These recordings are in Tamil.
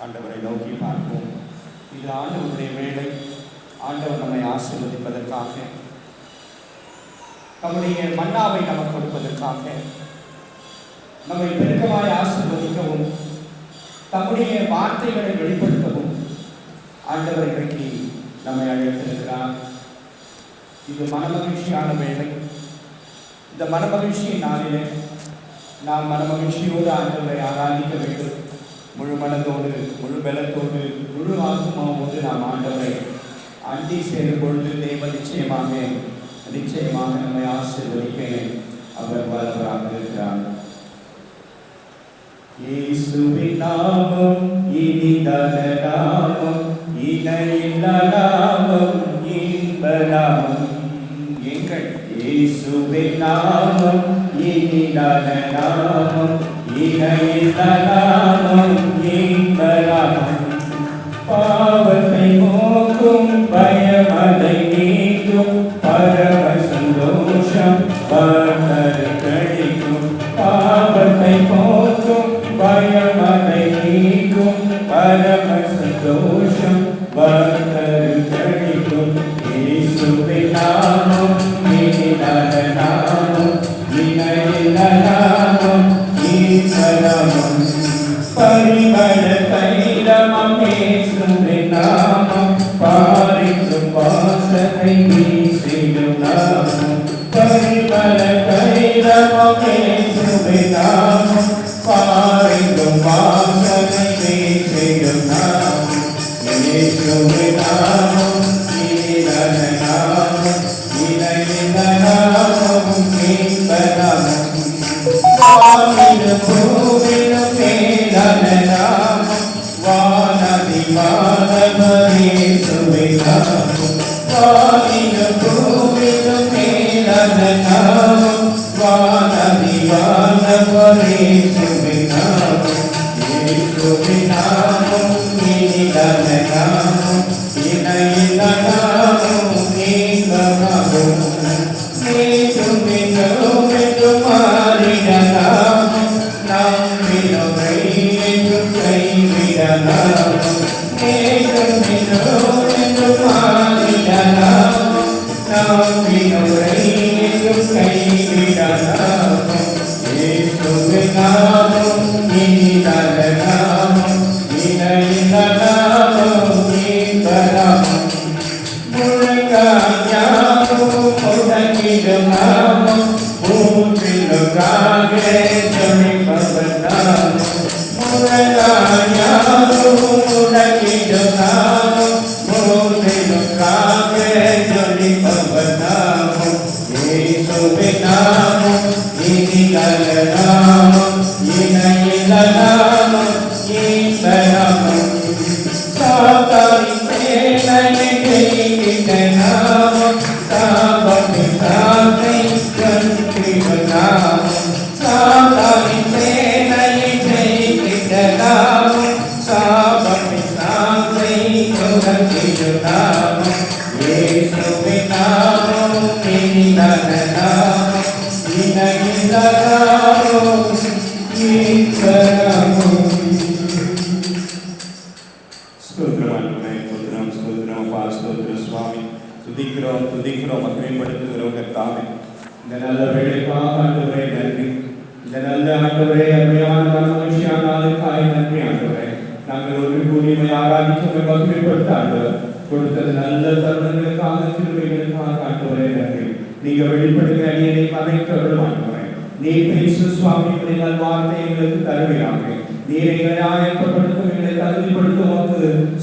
ஆண்டவரை நோக்கி பார்ப்போம். இது ஆண்டவருடைய வேலை. ஆண்டவர் நம்மை ஆசீர்வதிப்பதற்காக, நம்முடைய மன்னாவை நமக்கு கொடுப்பதற்காக, நம்மை பெருக்கமாய் ஆசீர்வதிக்கவும், தம்முடைய வார்த்தைகளை வெளிப்படுத்தவும் ஆண்டவர் இன்றைக்கு நம்மை அழைத்திருக்கிறார். இது மனமகிழ்ச்சியான வேலை. இந்த மனமகிழ்ச்சியின் நாளிலே நாம் மனமகிழ்ச்சியோடு ஆண்டவரை ஆராதிக்க வேண்டும். முழு மனதோடு, முழு பலத்தோடு, முழு ஆத்மாவோடு நாம் ஆண்டவரை அண்டி சேரும் பொழுது தேவ நிச்சயமாக நம்மை ஆசீர்வதிக்க அவர் வல்லவராக இருக்கிறார். இயேசுவின் நாமம் இனிதான நாமம், இணையில்லா நாமம், இன்ப நாமம். எங்கள் இயேசுவின் நாமம் இனிதான நாமம், இணையில்லா நாமம், இன்ப நாமம். பாவத்தை போக்கும், பயமதை நீக்கும், பரம சந்தோஷம் பர்த்தர் கிடைக்கும். பாவத்தை போக்கும், பயமதை நீக்கும், பரம சந்தோஷம் பர்த்தர் கிடைக்கும். இயேசுவின் நாமம் இனிதான நாமம், இணையில்லா நாமம், இன்ப நாமம். பரிமள தைலமம் இயேசுவின் நாமம், பாரிக்கும் வாசனை வீசிடும் நாமம். பரிமள தைலமம் இயேசுவின் நாமம், பாரிக்கும் வாசனை வீசிடும் நாமம். இயேசுவின் நாமம் இனிதான நாமம், இணையில்லா நாமம், இன்ப நாமம். வானிலும் பூவிலும் மேலான நாமம், வானதி வானவர் இயேசுவின் நாமம். வானிலும் பூவிலும் மேலான நாமம், வானதி வானவர் இயேசுவின் நாமம். இயேசுவின் நாமம் இனிதான நாமம், இணையில்லா நாமம், இன்ப நாமம். மீண்டும் மீண்டும் மீண்டும் மாறிட நாமம், நம்மிடமை என்றும் கைவிட நாமம். மீண்டும் மீண்டும் மீண்டும் மாறிட நாமம், நம்மிடமை என்றும் கைவிட நாமம். இயேசுவின் நாமம் இனிதான நாமம், இணையில்லா நாமம், இன்ப நாமம். முழங்காயாவும் முழங்கிடும் நாமம், ஊற்றிலுக்காக ஜெபிப்பவர் நாமம். முழங்காயாவும் முழங்கிடும் நாமம், ஊற்றிலுக்காக ஜெபிப்பவர் நாமம். இயேசுவின் நாமம் இனிதான நாமம், இணையில்லா நாமம், இன்ப நாமம். சாத்தானின் சேனையை ஜெயிக்கின்ற நாமம், சாபத்தின் சாத்தை வென்றிடும் நாமம். சாத்தானின் சேனையை ஜெயிக்கின்ற நாமம், சாபத்தின் சாத்தை வென்றிடும் நாமம். இயேசுவின் நாமம் இனிதான நாமம், இணையில்லா நாமம், இன்ப நாமம். துதிக்கிறோம் மகிமைப்படுத்துகிறோம் கர்த்தாவே. இந்த நல்ல வேளைக்காக ஆண்டவரே நன்றி. இந்த நல்ல ஆண்டவரே அருமையான மகிழ்ச்சியான நாளுக்காய் நன்றி ஆண்டவரே. நாங்கள் ஒரு கூடியமை ஆராதிக்க மகிமைப்படுத்த ஆண்டவர் கொடுத்தது நல்ல தருணங்களுக்காக, கிருபைகளுக்காக ஆண்டவரே நன்றி. நீங்க வெளிப்படுகிற அடியனை மறைக்கவரும் ஆண்டவரே. நீ பேசு சுவாமி, நல் வார்த்தை எங்களுக்கு தருவீராக. நீர் எங்களை ஆயத்தப்படுத்தும், எங்களை தகுதிப்படுத்தும்,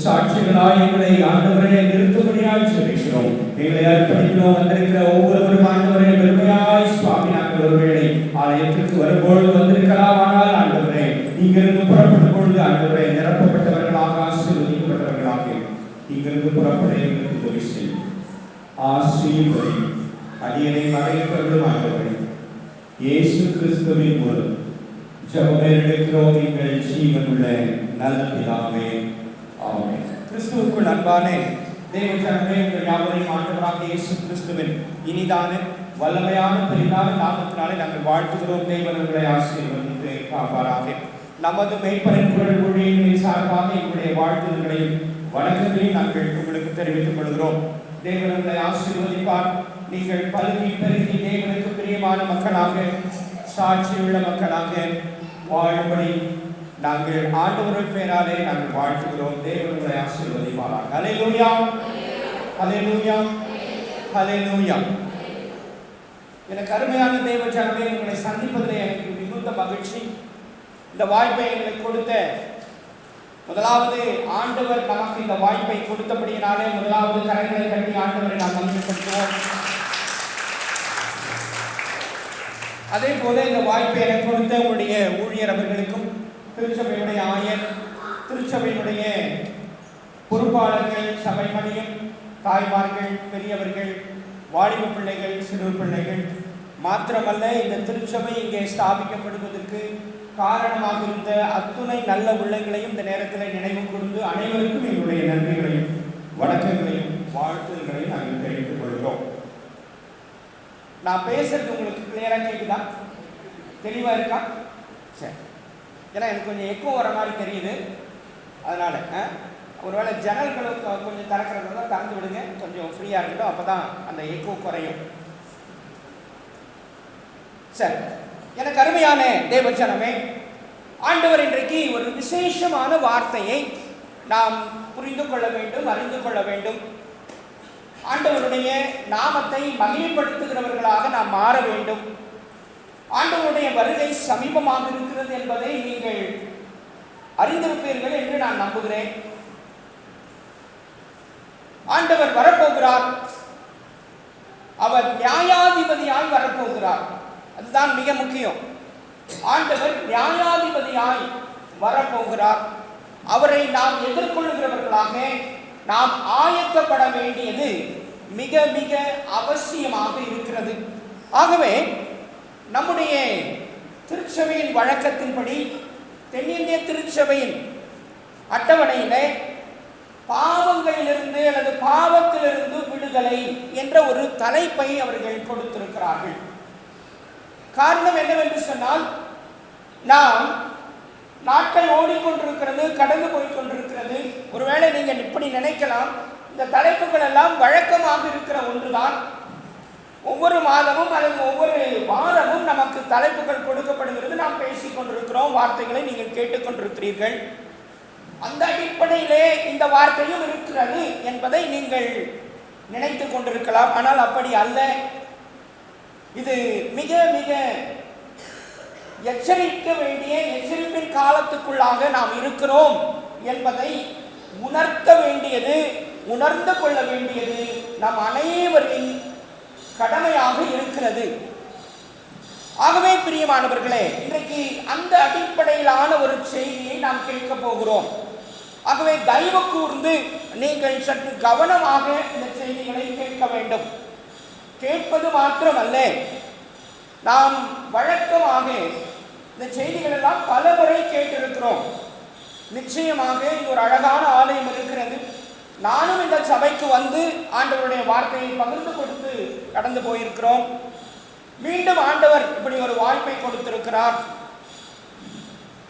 சாட்சிகளாய் எங்களை ஆண்டவரை நிறுத்தும்படியாய் ஜெபிக்கிறோம். எங்களை அர்ப்பணிக்கிறோம். வந்திருக்கிற ஒவ்வொருவரும் ஆண்டவரை பெருமையாய் சுவாமி, நாங்கள் ஒருவேளை ஆலயத்திற்கு வரும்பொழுது வந்திருக்கலாம். ஆனால் ஆண்டவரே, இங்கிருந்து புறப்படும் பொழுது ஆண்டவரை நிரப்பப்பட்டவர்களாக, ஆசீர்வதிக்கப்பட்டவர்களாக இங்கிருந்து புறப்பட எங்களுக்கு உதவி செய்யும். ஆசீர்வதி அடியனை மறைக்கவரும் ஆண்டவரை இயேசு கிறிஸ்துவின் மூலம் ஜெபமேறெடுக்கிறோம் எங்கள் ஜீவனுள்ள நல்ல பிதாவே, ஆமென். கிறிஸ்துவுக்குள் அன்பான தேவ ஜனமே, உங்கள் யாவரையும் ஆண்டவராகிய இயேசு கிறிஸ்துவின் இனிதான வல்லமையான பெரிதான நாமத்தினாலே நாங்கள் வாழ்த்துகிறோம். தேவன் உங்களை ஆசீர்வதித்து காப்பாராக. நமது மெய்ப்பரின் குரல் ஊழியர்களின் சார்பாக எங்களுடைய வாழ்த்துதல்களையும் வணக்கங்களையும் நாங்கள் உங்களுக்கு தெரிவித்துக் கொள்கிறோம். தேவன் உங்களை ஆசீர்வதிப்பார். நீங்கள் பல்கி பெருகி தேவனுக்கு பிரியமான மக்களாக, சாட்சியுள்ள மக்களாக வாழும்படி நாங்கள் ஆண்டவரின் பெயராலே நாங்கள் வாழ்த்துகிறோம். தேவன் உங்களை ஆசீர்வதிப்பார். ஹல்லேலூயா, ஹல்லேலூயா, ஹல்லேலூயா. எனக்கு அருமையான தேவ ஜனமே, உங்களை சந்திப்பதில் எனக்கு மிகுந்த மகிழ்ச்சி. இந்த வாய்ப்பை எங்களுக்கு கொடுத்த முதலாவது ஆண்டவர் நமக்கு இந்த வாய்ப்பை கொடுத்தபடியினாலே முதலாவது கரங்களை கட்டி ஆண்டவரை நாம் மகிமைப்படுத்துவோம். அதே போல இந்த வாய்ப்பை எனக்கு கொடுத்த உங்களுடைய ஊழியர் அவர்களுக்கும், திருச்சபையுடைய ஆயர், திருச்சபையினுடைய பொறுப்பாளர்கள், சபை மணியம், தாய்மார்கள், பெரியவர்கள், வாலிப பிள்ளைகள், சிறு பிள்ளைகள் மாத்திரமல்ல, இந்த திருச்சபை இங்கே ஸ்தாபிக்கப்படுவதற்கு காரணமாக இருந்த அத்துணை நல்ல உள்ளங்களையும் இந்த நேரத்தில் நினைவு கூர்ந்து அனைவருக்கும் எங்களுடைய நன்றிகளையும் வணக்கங்களையும் வாழ்த்துதல்களையும் நாங்கள் தெரிவித்துக் கொள்கிறோம். நான் பேசுறது உங்களுக்கு கிளியரா கேட்குதா? தெளிவா இருக்கா? சரி. ஏன்னா எனக்கு கொஞ்சம் எக்கோ வர மாதிரி தெரியுது. அதனால ஒருவேளை ஜன்னல்களுக்கு கொஞ்சம் திறக்கிறதா திறந்து விடுங்க, கொஞ்சம் ஃப்ரீயா இருக்கட்டும், அப்பதான் அந்த எக்கோ குறையும். சரி. எனக்கு அருமையான தேவஜனமே, ஆண்டவர் இன்றைக்கு ஒரு விசேஷமான வார்த்தையை நாம் புரிந்து கொள்ள வேண்டும், அறிந்து கொள்ள வேண்டும். ஆண்டவருடைய நாமத்தை மகிமைப்படுத்துகிறவர்களாக நாம் மாற வேண்டும். ஆண்டவருடைய வருகை சமீபமாக இருக்கிறது என்பதை நீங்கள் அறிந்திருப்பீர்கள் என்று நான் நம்புகிறேன். ஆண்டவர் வரப்போகிறார். அவர் நியாயாதிபதியாய் வரப்போகிறார். அதுதான் மிக முக்கியம். ஆண்டவர் நியாயாதிபதியாய் வரப்போகிறார். அவரை நாம் எதிர்கொள்கிறவர்களாக நாம் ஆயத்தப்பட வேண்டியது மிக மிக அவசியமாக இருக்கிறது. ஆகவே நம்முடைய திருச்சபையின் வழக்கத்தின்படி, தென்னிந்திய திருச்சபையின் அட்டவணையிலே பாவங்களிலிருந்து அல்லது பாவத்திலிருந்து விடுதலை என்ற ஒரு தலைப்பை அவர்கள் கொடுத்திருக்கிறார்கள். காரணம் என்னவென்று சொன்னால், நாம் நாட்கள் ஓடிக்கொண்டிருக்கிறது, கடந்து போய்கொண்டிருக்கிறது. ஒருவேளை நீங்கள் இப்படி நினைக்கலாம், இந்த தலைப்புகள் எல்லாம் வழக்கமாக இருக்கிற ஒன்றுதான். ஒவ்வொரு மாதமும் அல்லது ஒவ்வொரு வாரமும் நமக்கு தலைப்புகள் கொடுக்கப்படுகிறது, நாம் பேசிக் கொண்டிருக்கிறோம், வார்த்தைகளை நீங்கள் கேட்டுக்கொண்டிருக்கிறீர்கள். அந்த அடிப்படையிலே இந்த வார்த்தையும் இருக்கிறது என்பதை நீங்கள் நினைத்து கொண்டிருக்கலாம். ஆனால் அப்படி அல்ல. இது மிக மிக எச்சரிக்க வேண்டிய, எச்சரிப்பின் காலத்துக்குள்ளாக நாம் இருக்கிறோம் என்பதை உணர்த்த வேண்டியது, உணர்ந்து கொள்ள வேண்டியது நம் அனைவரின் கடமையாக இருக்கிறது. ஆகவே பிரியமானவர்களே, இன்றைக்கு அந்த அடிப்படையிலான ஒரு செய்தியை நாம் கேட்க போகிறோம். ஆகவே தயவு கூர்ந்து நீங்கள் சற்று கவனமாக இந்த செய்திகளை கேட்க வேண்டும். கேட்பது மாத்திரமல்ல, நாம் வழக்கமாக இந்த செய்திகள் எல்லாம் பல முறை கேட்டிருக்கிறோம். நிச்சயமாக இது ஒரு அழகான ஆலயம் இருக்கிறது. நானும் இந்த சபைக்கு வந்து ஆண்டவருடைய வார்த்தையை பகிர்ந்து கொடுத்து கடந்து போயிருக்கிறோம். மீண்டும் ஆண்டவர் இப்படி ஒரு வாய்ப்பை கொடுத்திருக்கிறார்.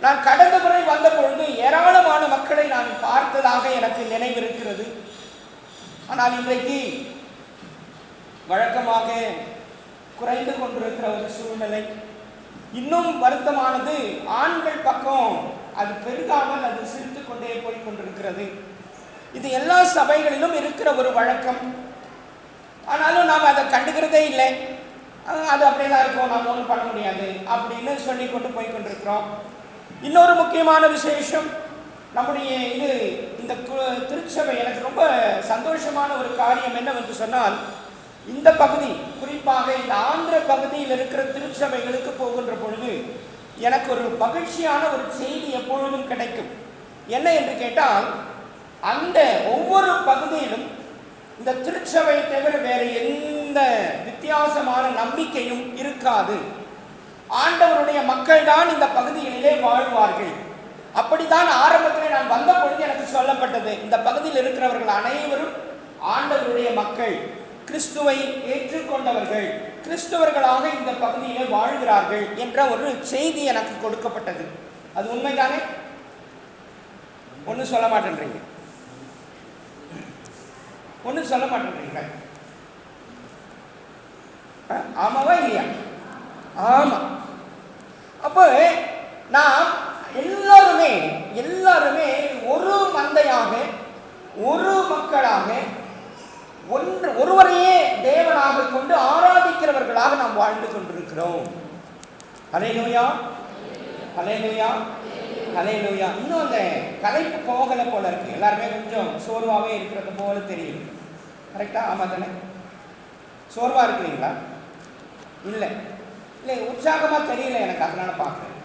நான் கடந்த முறை வந்த பொழுது ஏராளமான மக்களை நான் பார்த்ததாக எனக்கு நினைவிருக்கிறது. ஆனால் இன்றைக்கு வழக்கமாக குறைந்து கொண்டிருக்கிற ஒரு சூழ்நிலை. இன்னும் வருத்தமானது, ஆண்கள் பக்கம் அது பெருகாமல் அது சிரித்து கொண்டே போய் கொண்டிருக்கிறது. இது எல்லா சபைகளிலும் இருக்கிற ஒரு வழக்கம். ஆனாலும் நாம் அதை கண்டுக்கிறதே இல்லை. அது அப்படியேதான் இருக்கும், நாம் ஒன்றும் பண்ண முடியாது அப்படின்னு சொல்லி கொண்டு போய் கொண்டிருக்கிறோம். இன்னொரு முக்கியமான விசேஷம், நம்முடைய இந்த திருச்சபை எனக்கு ரொம்ப சந்தோஷமான ஒரு காரியம் என்னவென்று சொன்னால், இந்த பகுதி, குறிப்பாக இந்த ஆந்திர பகுதியில் இருக்கிற திருச்சபைகளுக்கு போகின்ற பொழுது எனக்கு ஒரு மகிழ்ச்சியான ஒரு செய்தி எப்பொழுதும் கிடைக்கும். என்ன என்று கேட்டால், அந்த ஒவ்வொரு பகுதியிலும் இந்த திருச்சபை தவிர வேறு எந்த வித்தியாசமான நம்பிக்கையும் இருக்காது. ஆண்டவருடைய மக்கள் தான் இந்த பகுதிகளிலே வாழ்வார்கள். அப்படித்தான் ஆரம்பத்தில் நான் வந்த பொழுது எனக்கு சொல்லப்பட்டது. இந்த பகுதியில் இருக்கிறவர்கள் அனைவரும் ஆண்டவருடைய மக்கள், கிறிஸ்துவை ஏற்றுக்கொண்டவர்கள், கிறிஸ்தவர்களாக இந்த பகுதியிலே வாழ்கிறார்கள் என்ற ஒரு செய்தி எனக்கு கொடுக்கப்பட்டது. அது உண்மைதானே? ஒன்றும் சொல்ல மாட்டேன்றீங்க, ஒன்றும் சொல்ல மாட்டேன்றீங்க. ஆமாவா இல்லையா? ஆமா. அப்போ நாம் எல்லாருமே ஒரு மந்தையாக, ஒரு மக்களாக, ஒருவரையே தேவனாக கொண்டு ஆராதிக்கிறவர்களாக நாம் வாழ்ந்து கொண்டிருக்கிறோம். ஹல்லேலூயா, ஹல்லேலூயா, ஹல்லேலூயா. இன்னும் அந்த கலைப்பு போகலை போல இருக்கு. எல்லாருமே கொஞ்சம் சோர்வாகவே இருக்கிறது போல தெரியும். கரெக்டா? ஆமா தானே? சோர்வா இருக்கிறீங்களா? இல்லை இல்லை, உற்சாகமாக தெரியல எனக்கு, அதனால பார்க்குறேன்.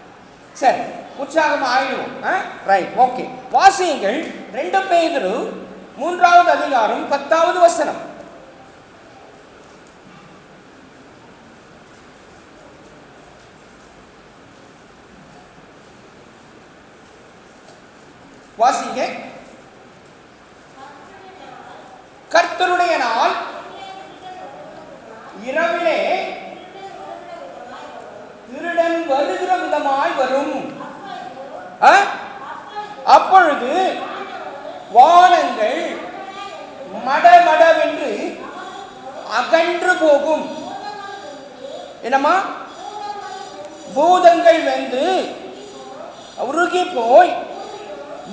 சரி, உற்சாகமாக ஆயிடுவோம். Right, okay. வாசியுங்கள் 2 பேதுரு 3வது அதிகாரம் 10வது வசனம். வாசிங்க. கர்த்தருடைய நாள் இரவிலே திருடன் வருகிற விதமாய் வரும். அப்பொழுது வானங்கள் மடமடவென்று அகன்று போகும். என்னம்மா? பூதங்கள் வந்து உருகி போய்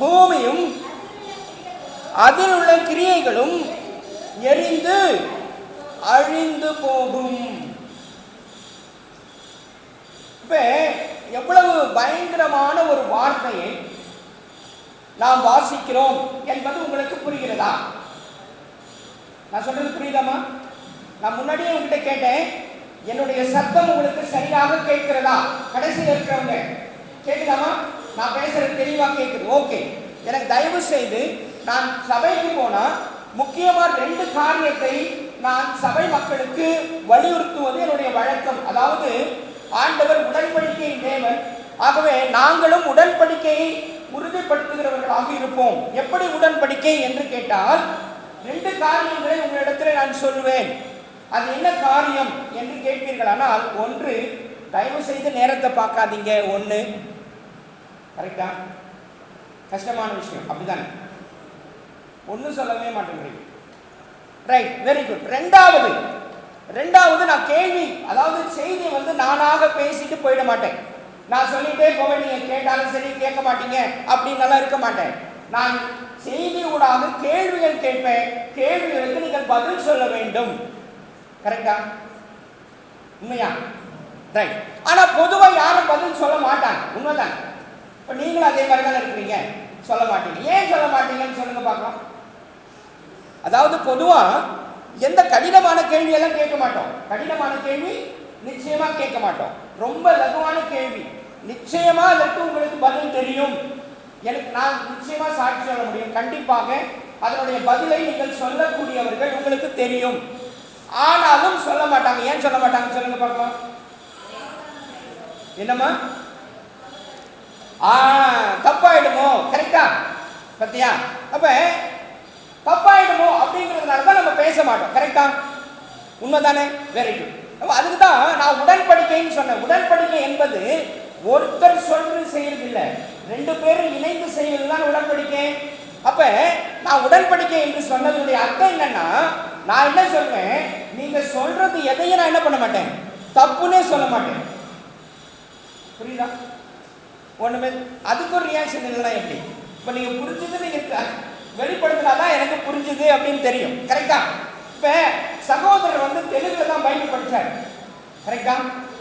பூமியும் அதில் உள்ள கிரியைகளும் எரிந்து அழிந்து போகும். இப்ப எவ்வளவு பயங்கரமான ஒரு வார்த்தையை நாம் வாசிக்கிறோம் என்பது உங்களுக்கு புரிகிறதா? நான் சொல்றது புரியுதாமா? நான் முன்னாடியே உங்ககிட்ட கேட்டேன், என்னுடைய சத்தம் உங்களுக்கு சரியாக கேட்கிறதா? கடைசியில் இருக்கிறவங்க கேட்குதாமா? நான் பேசுறது தெளிவாக கேட்குது. ஓகே. எனக்கு தயவு செய்து, நான் சபைக்கு போனா முக்கியமா 2 காரியத்தை நான் சபை மக்களுக்கு வலியுறுத்துவது என்னுடைய வழக்கம். அதாவது, ஆண்டவர் உடன்படிக்கையின் தேவன், ஆகவே நாங்களும் உடன்படிக்கையை உறுதிப்படுத்துகிறவர்களாக இருப்போம். எப்படி உடன்படிக்கை என்று கேட்டால் 2 காரியங்களை உங்களிடத்தில் நான் சொல்லுவேன். அது என்ன காரியம் என்று கேட்பீர்களானால், ஒன்று, தயவு செய்து நேரத்தை பார்க்காதீங்க. 1, கரெக்டா? கஷ்டமான விஷயம், அப்படிதானே? ஒன்றும் சொல்லவே மாட்டேங்கிறீங்க. Right, very good. ரெண்டாவது நான் கேள்வி, அதாவது செய்தி வந்து நானாக பேசிட்டு போயிட மாட்டேன். நான் சொல்லிட்டே போவேன், நீங்க கேட்டாலும் சரி கேட்க மாட்டீங்க அப்படின்னு இருக்க மாட்டேன். நான் செய்தி ஊடாக கேள்விகள் கேட்பேன். கேள்விகளுக்கு நீங்கள் பதில் சொல்ல வேண்டும். கரெக்டா? உண்மையா? ரைட். ஆனா பொதுவா யாரும் பதில் சொல்ல மாட்டாங்க. உண்மைதான். இப்ப நீங்களும் அதே மாதிரி தான் இருக்கிறீங்க, சொல்ல மாட்டீங்க. ஏன் சொல்ல மாட்டீங்கன்னு சொல்லுங்க பார்க்கலாம். அதாவது பொதுவா எந்த கடினமான கேள்வியெல்லாம் கேட்க மாட்டோம். கடினமான கேள்வி நிச்சயமா கேட்க மாட்டோம். ரொம்ப லகுவான கேள்வி நிச்சயமா அதற்கு உங்களுக்கு பதில் தெரியும். எனக்கு நான் நிச்சயமா சாட்சி சொல்ல முடியும். கண்டிப்பாக அதனுடைய பதிலை நீங்கள் சொல்லக்கூடியவர்கள் உங்களுக்கு தெரியும். ஆனாலும் சொல்ல மாட்டாங்க. ஏன் சொல்ல மாட்டாங்க சொல்லுங்க பார்க்கலாம். என்னம்மா? தப்பாயிடுமோ? கரெக்டா? பத்தியா? அப்ப தப்பாயிடுமோ அப்படிங்கிறதுனால தான் நம்ம பேச மாட்டோம். கரெக்டா? உண்மைதானே? Very good. அதுக்கு தான் நான் உடன்படிக்கைன்னு சொன்னேன். உடன்படிக்கை என்பது ஒருத்தர் சொல்றது செய்யறது இல்லை, 2 பேரும் இணைந்து செய்வது தான் உடன்படிக்கை. அப்ப நான் உடன்படிக்கை என்று சொன்னதுடைய அர்த்தம் என்னன்னா, நான் என்ன சொல்றேன், நீங்க சொல்றது எதையும் நான் என்ன பண்ண மாட்டேன், தப்புன்னே சொல்ல மாட்டேன். புரியுதா? ஒண்ணுமே அதுக்கு ஒரு ரியாக்ஷன் இல்லைன்னா எப்படி? இப்ப நீங்க புரிஞ்சது நீங்க வெளிப்படுத்தினாதான் எனக்கு புரிஞ்சுது அப்படின்னு தெரியும். கரெக்டா? இப்ப சகோதரர் வந்து தெலுங்குல தான் பைபிள் படிச்சார். கரெக்டா?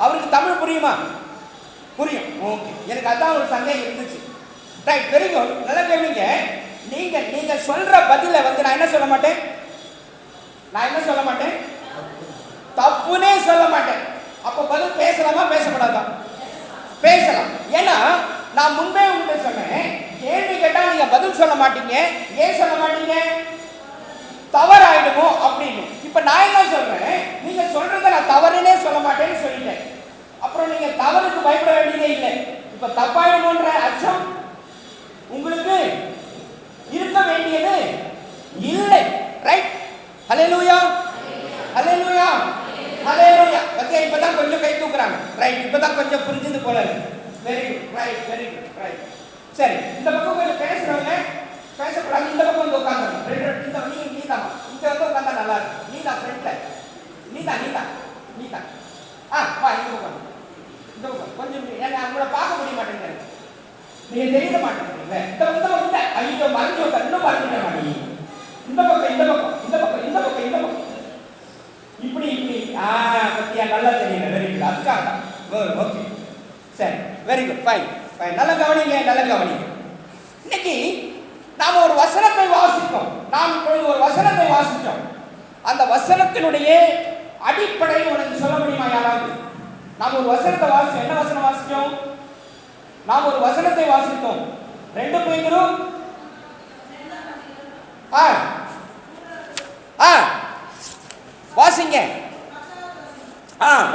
அவருக்கு தமிழ் புரியுமா? புரியும். ஓகே. எனக்கு அதான் ஒரு சந்தேகம் இருந்துச்சு. Right, very good. நல்லா கேளுங்க. நீங்க சொல்ற பதில வந்து நான் என்ன சொல்ல மாட்டேன், தப்புனே சொல்ல மாட்டேன். அப்ப பதில் பேசலாமா பேசக்கூடாதா? பேசலாம். ஏன்னா நான் முன்பே உங்கள்கிட்ட சொன்னேன், கேள்வி கேட்டா நீங்க பதில் சொல்ல மாட்டீங்க. ஏன் சொல்ல மாட்டீங்க? தவறாயிடுமோ அப்படின்னு. இப்ப நான் என்ன சொல்றேன், நீங்க சொல்றத நான் தவறுனே சொல்ல மாட்டேன்னு சொல்லிட்டேன். அப்புறம் நீங்க தவறுக்கு பயப்பட வேண்டியதே இல்லை. இப்ப தப்பாயிடுமோன்ற அச்சம் உங்களுக்கு இருக்க வேண்டியது இல்லை. ரைட்? ஹல்லேலூயா, ஹல்லேலூயா, ஹல்லேலூயா. பத்தியா? இப்பதான் கொஞ்சம் கை தூக்குறாங்க. ரைட், இப்பதான் கொஞ்சம் புரிஞ்சது போல இருக்கு. Very good, right, very good, right. சரி, இந்த பக்கம் கொஞ்சம் பேசுறவங்க பேசக்கூடாது, இந்த பக்கம் வந்து உட்காந்துருங்க. இந்த நீ தான் இங்க வந்து உட்காந்தா நல்லா இருக்கும். நீ தான் ஃப்ரெண்ட்ல, நீ தான் வா இந்த பக்கம், இந்த பக்கம் கொஞ்சம் என்ன உங்களை பார்க்க முடிய மாட்டேங்குது, நீங்க தெரிய மாட்டேங்கிறீங்க. இந்த பக்கம் இல்ல, ஐயோ மறைஞ்சு உட்காந்து இன்னும் பார்த்துக்க மாட்டீங்க. இந்த பக்கம் இந்த பக்கம் இந்த பக்கம் இந்த பக்கம் இந்த பக்கம் இப்படி பத்தியா நல்லா தெரியல. வெரி குட், அதுக்காக தான். ஓகே, சரி, வெரி குட், ஃபைன் ஃபைன். நல்ல கவனிங்க. இன்னைக்கு நாம் ஒரு வசனத்தை வாசித்தோம். நாம் இப்பொழுது ஒரு வசனத்தை வாசித்தோம். அந்த வசனத்தினுடைய அடிப்படை உனக்கு சொல்ல முடியுமா யாராவது? நாம் ஒரு வசனத்தை வாசித்தோம். என்ன வசனம் வாசித்தோம்? நாம் ஒரு வசனத்தை வாசித்தோம். 2 பேதுரு வாசிங்க.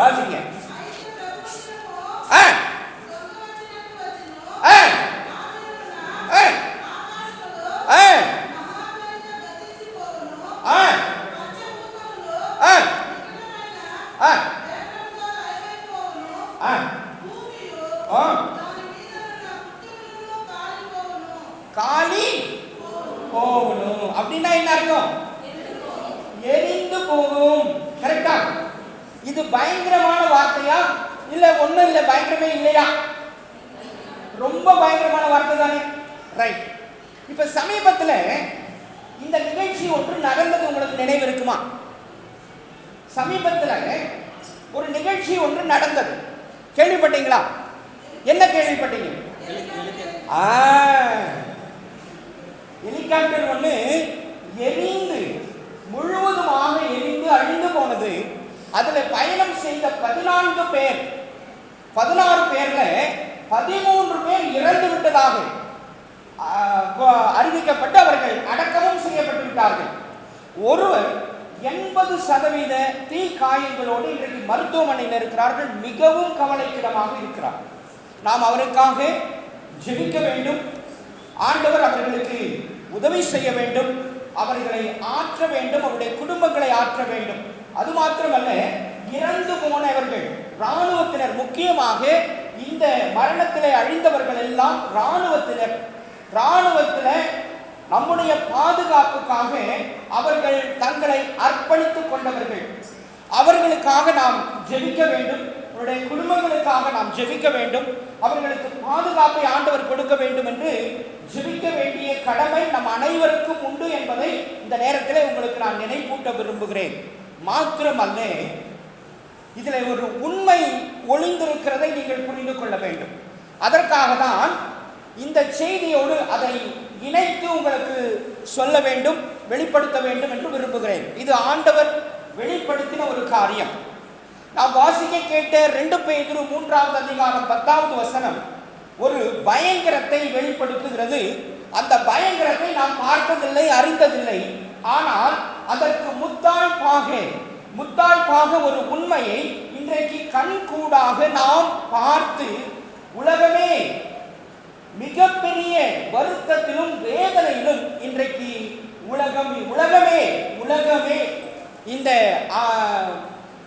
வாசிங்க. காலி போகணும் அப்படின்னா என்ன அர்த்தம்? எரிந்து போகும். கரெக்டா? இது பயங்கரமான வார்த்தையா? இல்ல ஒண்ணும் இல்ல, பயங்கரமே இல்லையா? ரொம்ப பயங்கரமான வார்த்தை தானே. ரைட். இப்ப சமீபத்துல இந்த நிகழ்ச்சி ஒன்று நடந்தது, உங்களுக்கு நினைவு இருக்குமா? சமீபத்துல ஒரு நிகழ்ச்சி ஒன்று நடந்தது, கேள்விப்பட்டீங்களா? என்ன கேள்விப்பட்டீங்க? ஹெலிகாப்டர் ஒன்று எரிந்து முழுவதுமாக எரிந்து அழிந்து போனது. அதுல பயணம் செய்த 14 பேர், 16 பேர்ல 13 பேர் இறந்து விட்டதாக அறிவிக்கப்பட்டு அவர்கள் அடக்கமும் செய்யப்பட்டு விட்டார்கள். ஒருவர் 80% தீ காயங்களோடு இன்றைக்கு மருத்துவமனையில் இருக்கிறார்கள். மிகவும் கவலைக்கிடமாக இருக்கிறார். நாம் அவருக்காக ஜெபிக்க வேண்டும். ஆண்டவர் அவர்களுக்கு உதவி செய்ய வேண்டும், அவர்களை ஆற்ற வேண்டும், அவருடைய குடும்பங்களை ஆற்ற வேண்டும். அது மாத்திரமல்ல, இறந்து போனவர்கள் இராணுவத்தினர், முக்கியமாக இந்த மரணத்திலே அழிந்தவர்கள் எல்லாம் இராணுவத்தினர் நம்முடைய பாதுகாப்புக்காக அவர்கள் தங்களை அர்ப்பணித்துக் கொண்டவர்கள். அவர்களுக்காக நாம் ஜெபிக்க வேண்டும், அவருடைய குடும்பங்களுக்காக நாம் ஜெபிக்க வேண்டும், அவர்களுக்கு பாதுகாப்பை ஆண்டவர் கொடுக்க வேண்டும் என்று ஜெபிக்க வேண்டிய கடமை நம் அனைவருக்கும் உண்டு என்பதை இந்த நேரத்தில் உங்களுக்கு நான் நினைப்பூட்ட விரும்புகிறேன். மாத்திரமல்ல, இதில் ஒரு உண்மை ஒளிந்திருக்கிறதை நீங்கள் புரிந்து கொள்ள வேண்டும். அதற்காக தான் இந்த செய்தியோடு அதை இணைத்து உங்களுக்கு சொல்ல வேண்டும், வெளிப்படுத்த வேண்டும் என்று விரும்புகிறேன். இது ஆண்டவர் வெளிப்படுத்தின ஒரு காரியம். நாம் வாசிக்க கேட்ட 2 பேதுரு 3வது அதிகாரம் 10வது வசனம் ஒரு பயங்கரத்தை வெளிப்படுத்துகிறது. அந்த பயங்கரத்தை நாம் பார்த்ததில்லை, அறிந்ததில்லை. ஆனால் அதற்கு முத்தாய்ப்பாக ஒரு உண்மையை இன்றைக்கு கண்கூடாக நாம் பார்த்து உலகமே மிகப்பெரிய வருத்தத்திலும் வேதனையிலும் இன்றைக்கு உலகமே இந்த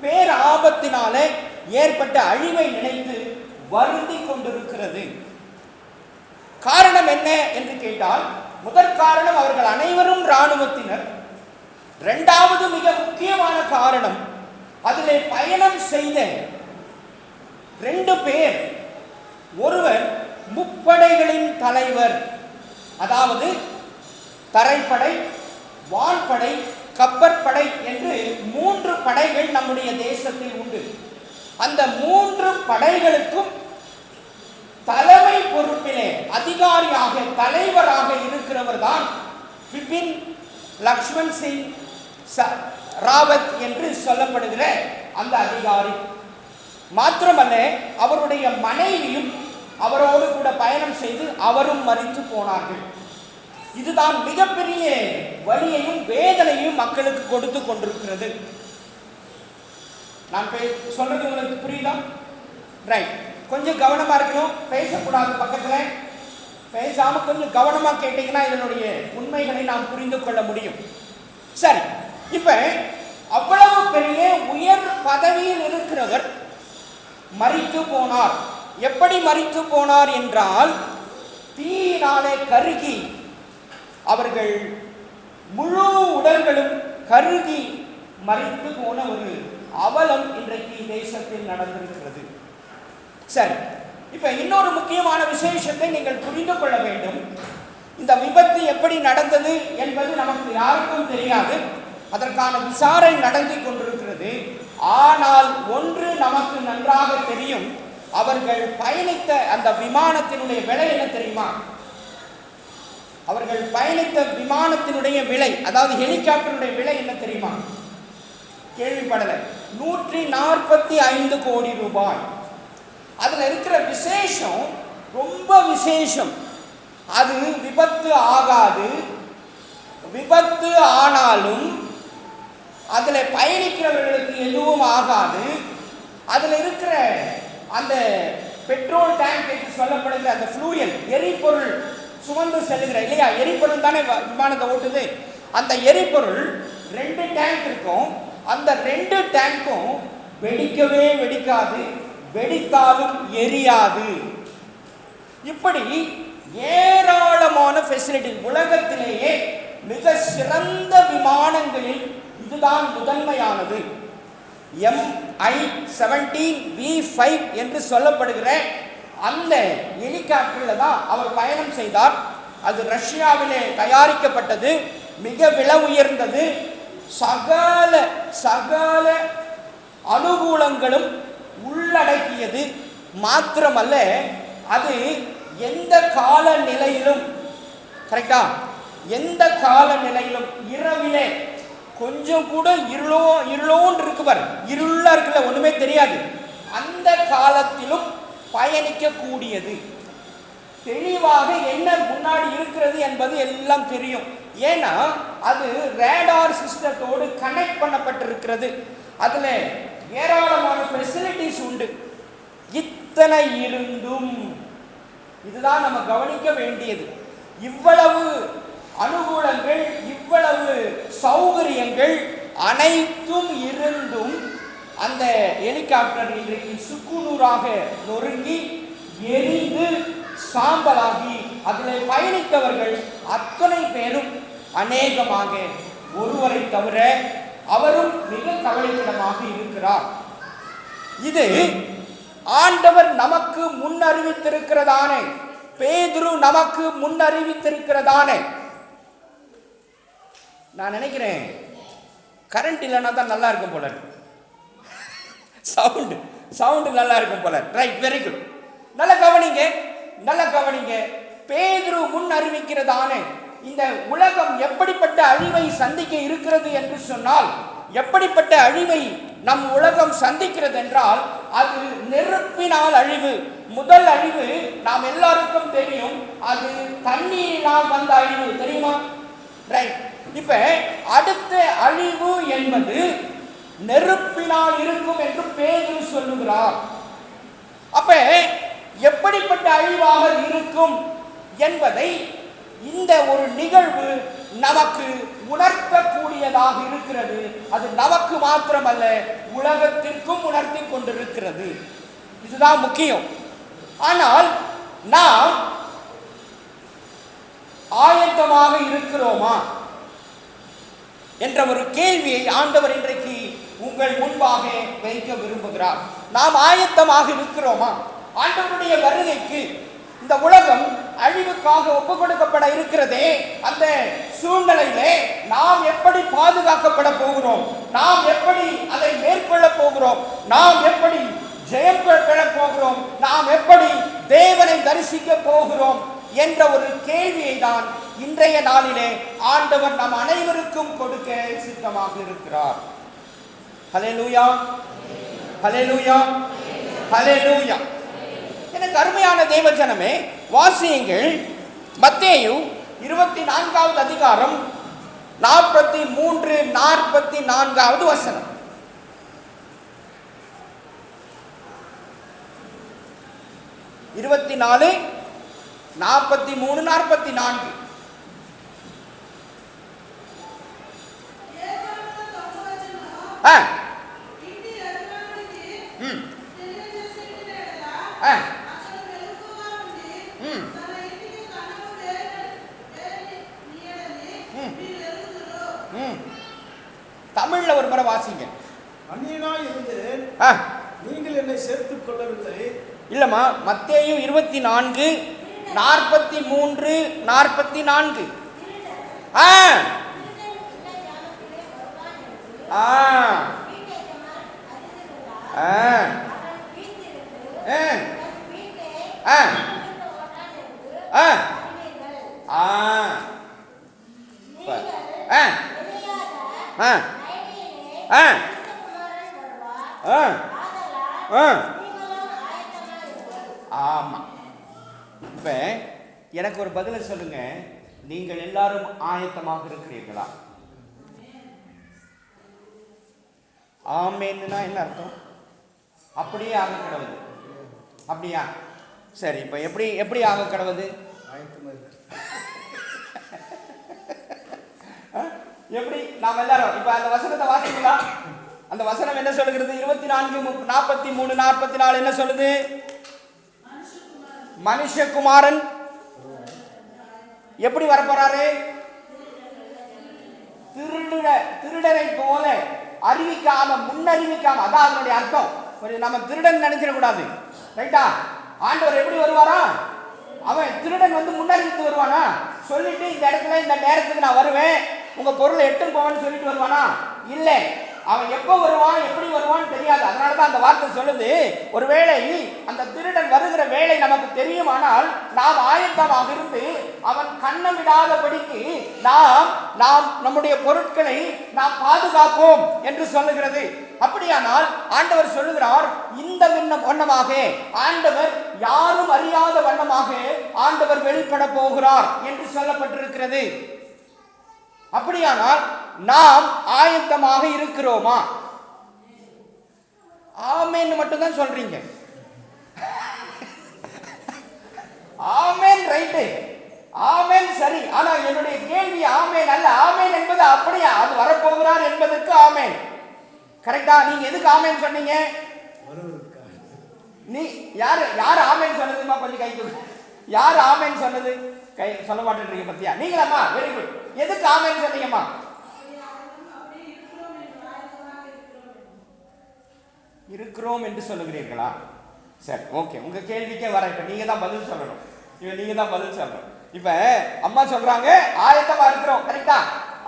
பேராபத்தினால ஏற்பட்ட அழிவை நினைத்து வருந்தி கொண்டிருக்கிறது. காரணம் என்ன என்று கேட்டால், முதற் காரணம் அவர்கள் அனைவரும் இராணுவத்தினர். 2வது மிக முக்கியமான காரணம், அதிலே பயணம் செய்த 2 பேர், ஒருவர் முப்படைகளின் தலைவர், அதாவது தரைப்படை, வான்படை, கப்பற்படை என்று 3 படைகள் நம்முடைய தேசத்தில் உண்டு. அந்த 3 படைகளுக்கும் தலைமை பொறுப்பிலே அதிகாரியாக, தலைவராக இருக்கிறவர் தான் பிபின் லக்ஷ்மண் சிங் ராவத் என்று சொல்லப்படுகிற அந்த அதிகாரி. மாத்திரமல்ல, அவருடைய மனைவியும் அவரோடு கூட பயணம் செய்து அவரும் மரித்து போனார்கள். இதுதான் மிகப்பெரிய வலியையும் வேதனையும் மக்களுக்கு கொடுத்து கொண்டிருக்கிறது. நான் சொல்றது உங்களுக்கு புரியுதா? ரைட். கொஞ்சம் கவனமா இருக்கணும், பேசக்கூடாது. பக்கத்துல பேசாம கொஞ்சம் கவனமா கேட்டீங்கன்னா இதனுடைய உண்மைகளை நாம் புரிந்து கொள்ள முடியும். சரி, இப்ப அவ்வளவு பெரிய உயர் பதவியில் இருக்கிறவர் மரித்து போனார் எப்படி மரித்து போனார் என்றால், தீயினாலே கருகி அவர்கள் முழு உடல்களும் கருகி மரித்து போன ஒரு அவலம் இன்றைக்கு தேசத்தில் நடந்திருக்கிறது. சரி, இப்ப இன்னொரு முக்கியமான விசேஷத்தை நீங்கள் புரிந்து கொள்ள வேண்டும். இந்த விபத்து எப்படி நடந்தது என்பது நமக்கு யாருக்கும் தெரியாது. அதற்கான விசாரணை நடந்து கொண்டிருக்கிறது. ஆனால் ஒன்று நமக்கு நன்றாக தெரியும், அவர்கள் பயணித்த அந்த விமானத்தினுடைய விலை என்ன தெரியுமா? அவர்கள் பயணித்த விமானத்தினுடைய விலை, அதாவது ஹெலிகாப்டருடைய விலை என்ன தெரியுமா? கேள்விப்படலை. 145 கோடி ரூபாய். அதுல இருக்கிற விசேஷம் ரொம்ப விசேஷம். அது விபத்து ஆகாது. விபத்து ஆனாலும் அதுல பயணிக்கிறவர்களுக்கு எதுவும் ஆகாது. அதுல இருக்கிற அந்த பெட்ரோல் டேங்க் என்று சொல்லப்படுகிற அந்த ஃப்ளூயல், எரிபொருள் சுமந்து செல்லுகிற இல்லையா, எரிபொருள் தானே விமானத்தை ஓட்டுது. அந்த எரிபொருள் 2 டேங்க் இருக்கும். அந்த 2 டேங்க்கும் வெடிக்கவே வெடிக்காது, வெடித்தாலும் எரியாது. இப்படி ஏராளமான ஃபெசிலிட்டி, உலகத்திலேயே மிக சிறந்த விமானங்களில் இதுதான் முதன்மையானது. MI-17V5 என்று சொல்லப்படுகிற அந்த ஹெலிகாப்டரில் தான் அவர் பயணம் செய்தார். அது ரஷ்யாவிலே தயாரிக்கப்பட்டது, மிக விலை உயர்ந்தது, சகல சகல அனுகூலங்களும் உள்ளடக்கியது. மாத்திரமல்ல, அது எந்த கால நிலையிலும், கரெக்டா, எந்த கால நிலையிலும் இரவிலே கொஞ்சம் கூட இருளோன்னு இருக்கு பாரு, இருளா இருக்குல்ல, ஒண்ணுமே தெரியாது, அந்த காலத்திலும் பயணிக்க கூடியது. தெளிவாக என்ன முன்னாடி இருக்கிறது என்பது எல்லாம் தெரியும். ஏன்னா அது ரேடார் சிஸ்டத்தோடு கனெக்ட் பண்ணப்பட்டிருக்கிறது. அதுல ஏராளமான ஃபெசிலிட்டிஸ் உண்டு. இத்தனை இருந்தும், இதுதான் நம்ம கவனிக்க வேண்டியது, இவ்வளவு அனுகூலங்கள், இவ்வளவு சௌகரியங்கள் அனைத்தும் இருந்தும் அந்த ஹெலிகாப்டர் இன்றைக்கு சுக்குநூறாக நொறுங்கி எரிந்து சாம்பலாகி அதில் பயணித்தவர்கள் அத்தனை பேரும் அநேகமாக ஒருவரை தவிர அவரும் மிக கவலைக்கிடமாக இருக்கிறார். இது ஆண்டவர் நமக்கு முன் அறிவித்திருக்கிறதானே, பேதுரு நமக்கு முன் அறிவித்திருக்கிறதானே. நான் நினைக்கிறேன் கரண்ட் இல்லைன்னா தான் நல்லா இருக்கும் போல, சவுண்டு நல்லா இருக்கும் போல. Right, very good. நல்ல கவனிங்க, நல்ல கவனிங்க. பேதுரு முன் அறிவிக்கிறதானே இந்த உலகம் எப்படிப்பட்ட அழிவை சந்திக்க இருக்கிறது என்று சொன்னால், எப்படிப்பட்ட அழிவை நம் உலகம் சந்திக்கிறது என்றால், அது நெருப்பினால் அழிவு. முதல் அழிவு நாம் எல்லாருக்கும் தெரியும், அது தண்ணீரினால் வந்த அழிவு, தெரியுமா? ரைட். இப்ப அடுத்த அழிவு என்பது நெருப்பினால் இருக்கும் என்று பேதுரு சொல்லுகிறார். அப்ப எப்படிப்பட்ட அழிவாக இருக்கும் என்பதை இந்த ஒரு நிகழ்வு நமக்கு உணர்த்தக்கூடியதாக இருக்கிறது. அது நமக்கு மாத்திரமல்ல, உலகத்திற்கும் உணர்த்தி கொண்டிருக்கிறது. இதுதான் முக்கியம். ஆனால் நாம் ஆயத்தமாக இருக்கிறோமா என்ற ஒரு கேள்வியை ஆண்டவர் இன்றைக்கு உங்கள் முன்பாக வைக்க விரும்புகிறார். நாம் ஆயத்தமாக இருக்கிறோமா? ஆண்டவருடைய வருகைக்கு இந்த உலகம் அழிவுக்காக ஒப்பு கொடுக்கப்பட இருக்கிறதே, அந்த சூழ்நிலையிலே நாம் எப்படி பாதுகாக்கப்பட போகிறோம், நாம் எப்படி அதை மேற்கொள்ள போகிறோம், நாம் எப்படி ஜெயம் பெற போகிறோம், நாம் எப்படி தேவனை தரிசிக்க போகிறோம் என்ற ஒரு கேள்வியை தான் இன்றைய நாளிலே ஆண்டவர் நம் அனைவருக்கும் கொடுக்க சித்தமாக இருக்கிறார். ஹல்லேலூயா, ஹல்லேலூயா, ஹல்லேலூயா. எனக்கு அருமையான தேவஜனமே, வாசியுங்கள் மத்தேயு 24வது அதிகாரம் 43, 44வது வசனம். இருபத்தி 44, 43, 44. தமிழ்ல ஒரு முறை வாசிங்க. அந்நியனாய் இருந்தேன், நீங்கள் என்னை சேர்த்துக் கொள்ளவில்லை. இல்லம்மா, மத்தேயு 24:43-44. ஆமா. இப்ப எனக்கு ஒரு பதில சொல்லுங்க, நீங்கள் எல்லாரும் ஆயத்தமாக இருக்கிறீர்களா? ஆமேன்னா என்ன அர்த்தம்? அப்படியே ஆக கடவுது. அப்படியா? சரி, இப்ப எப்படி எப்படி ஆக கடவுது? எப்படி? நாம் எல்லாரும் இப்ப அந்த வசனத்தை வாசிக்கலாம். அந்த வசனம் என்ன சொல்லுகிறது? 24:43-44 என்ன சொல்லுது? மனுஷகுமாரன் எப்படி வரப்போறாரு? திருடனை போல அறிவிக்காம, முன்னறிவிக்காம. அதான் அதனுடைய அர்த்தம். நம்ம திருடன் நினைச்சிட கூடாது. ரைட்டா? ஆண்டவர் எப்படி வருவாரா? அவன் திருடன் வந்து முன்னறிவித்து வருவானா? சொல்லிட்டு இந்த இடத்துல இந்த நேரத்துக்கு நான் வருவேன், உங்க பொருளை எட்டும் போவேன்னு சொல்லிட்டு வருவானா? இல்லை. அவன் எப்போ வருவான், எப்படி வருவான்னு தெரியாது. அதனாலதான் அந்த வார்த்தை சொல்லுது, ஒருவேளை அந்த திருடன் வருகிற வேலை நமக்கு தெரியுமானால் நாம் ஆயத்தமாக இருந்து அவன் கண்ணமிடாதபடிக்கு நாம் நம்முடைய பொருட்களை நாம் பாதுகாப்போம் என்று சொல்லுகிறது. அப்படியானால் ஆண்டவர் சொல்லுகிறார், இந்த வண்ணமாக ஆண்டவர் யாரும் அறியாத வண்ணமாக ஆண்டவர் வெளிப்பட போகிறார் என்று சொல்லப்பட்டிருக்கிறது. அப்படியானால் நாம் ஆயத்தமாக இருக்கிறோமா? ஆமேன் மட்டும்தான் சொல்றீங்க. ஆமேன் ரைட்டு, ஆமேன் சரி. ஆனா என்னுடைய கேள்வி ஆமேன் அல்ல. ஆமேன் என்பது அப்படியா? அது வரப்போகிறார் என்பதற்கு ஆமேன். கரெக்டா? நீங்க எதுக்கு ஆமேன் சொன்னீங்க? நீ யாரு ஆமேன் சொன்னதுமா? கொஞ்சம் கை தூக்கு. யாரு ஆமேன் சொன்னது? கை சொல்ல மாட்டேன்றீங்க பத்தியா? நீங்களாம்மா? Very good. எதுக்கு ஆமேன் சொன்னீங்கம்மா? இருக்கிறோம் என்று சொல்லுகிறீர்களா? சரி, ஓகே. உங்க கேள்விக்கே வர. இப்ப நீங்க தான் பதில் சொல்லணும். நீங்க தான் பதில் சொல்லணும். இப்ப அம்மா சொல்றாங்க ஆயத்தமா இருக்கிறோம். கரெக்டா?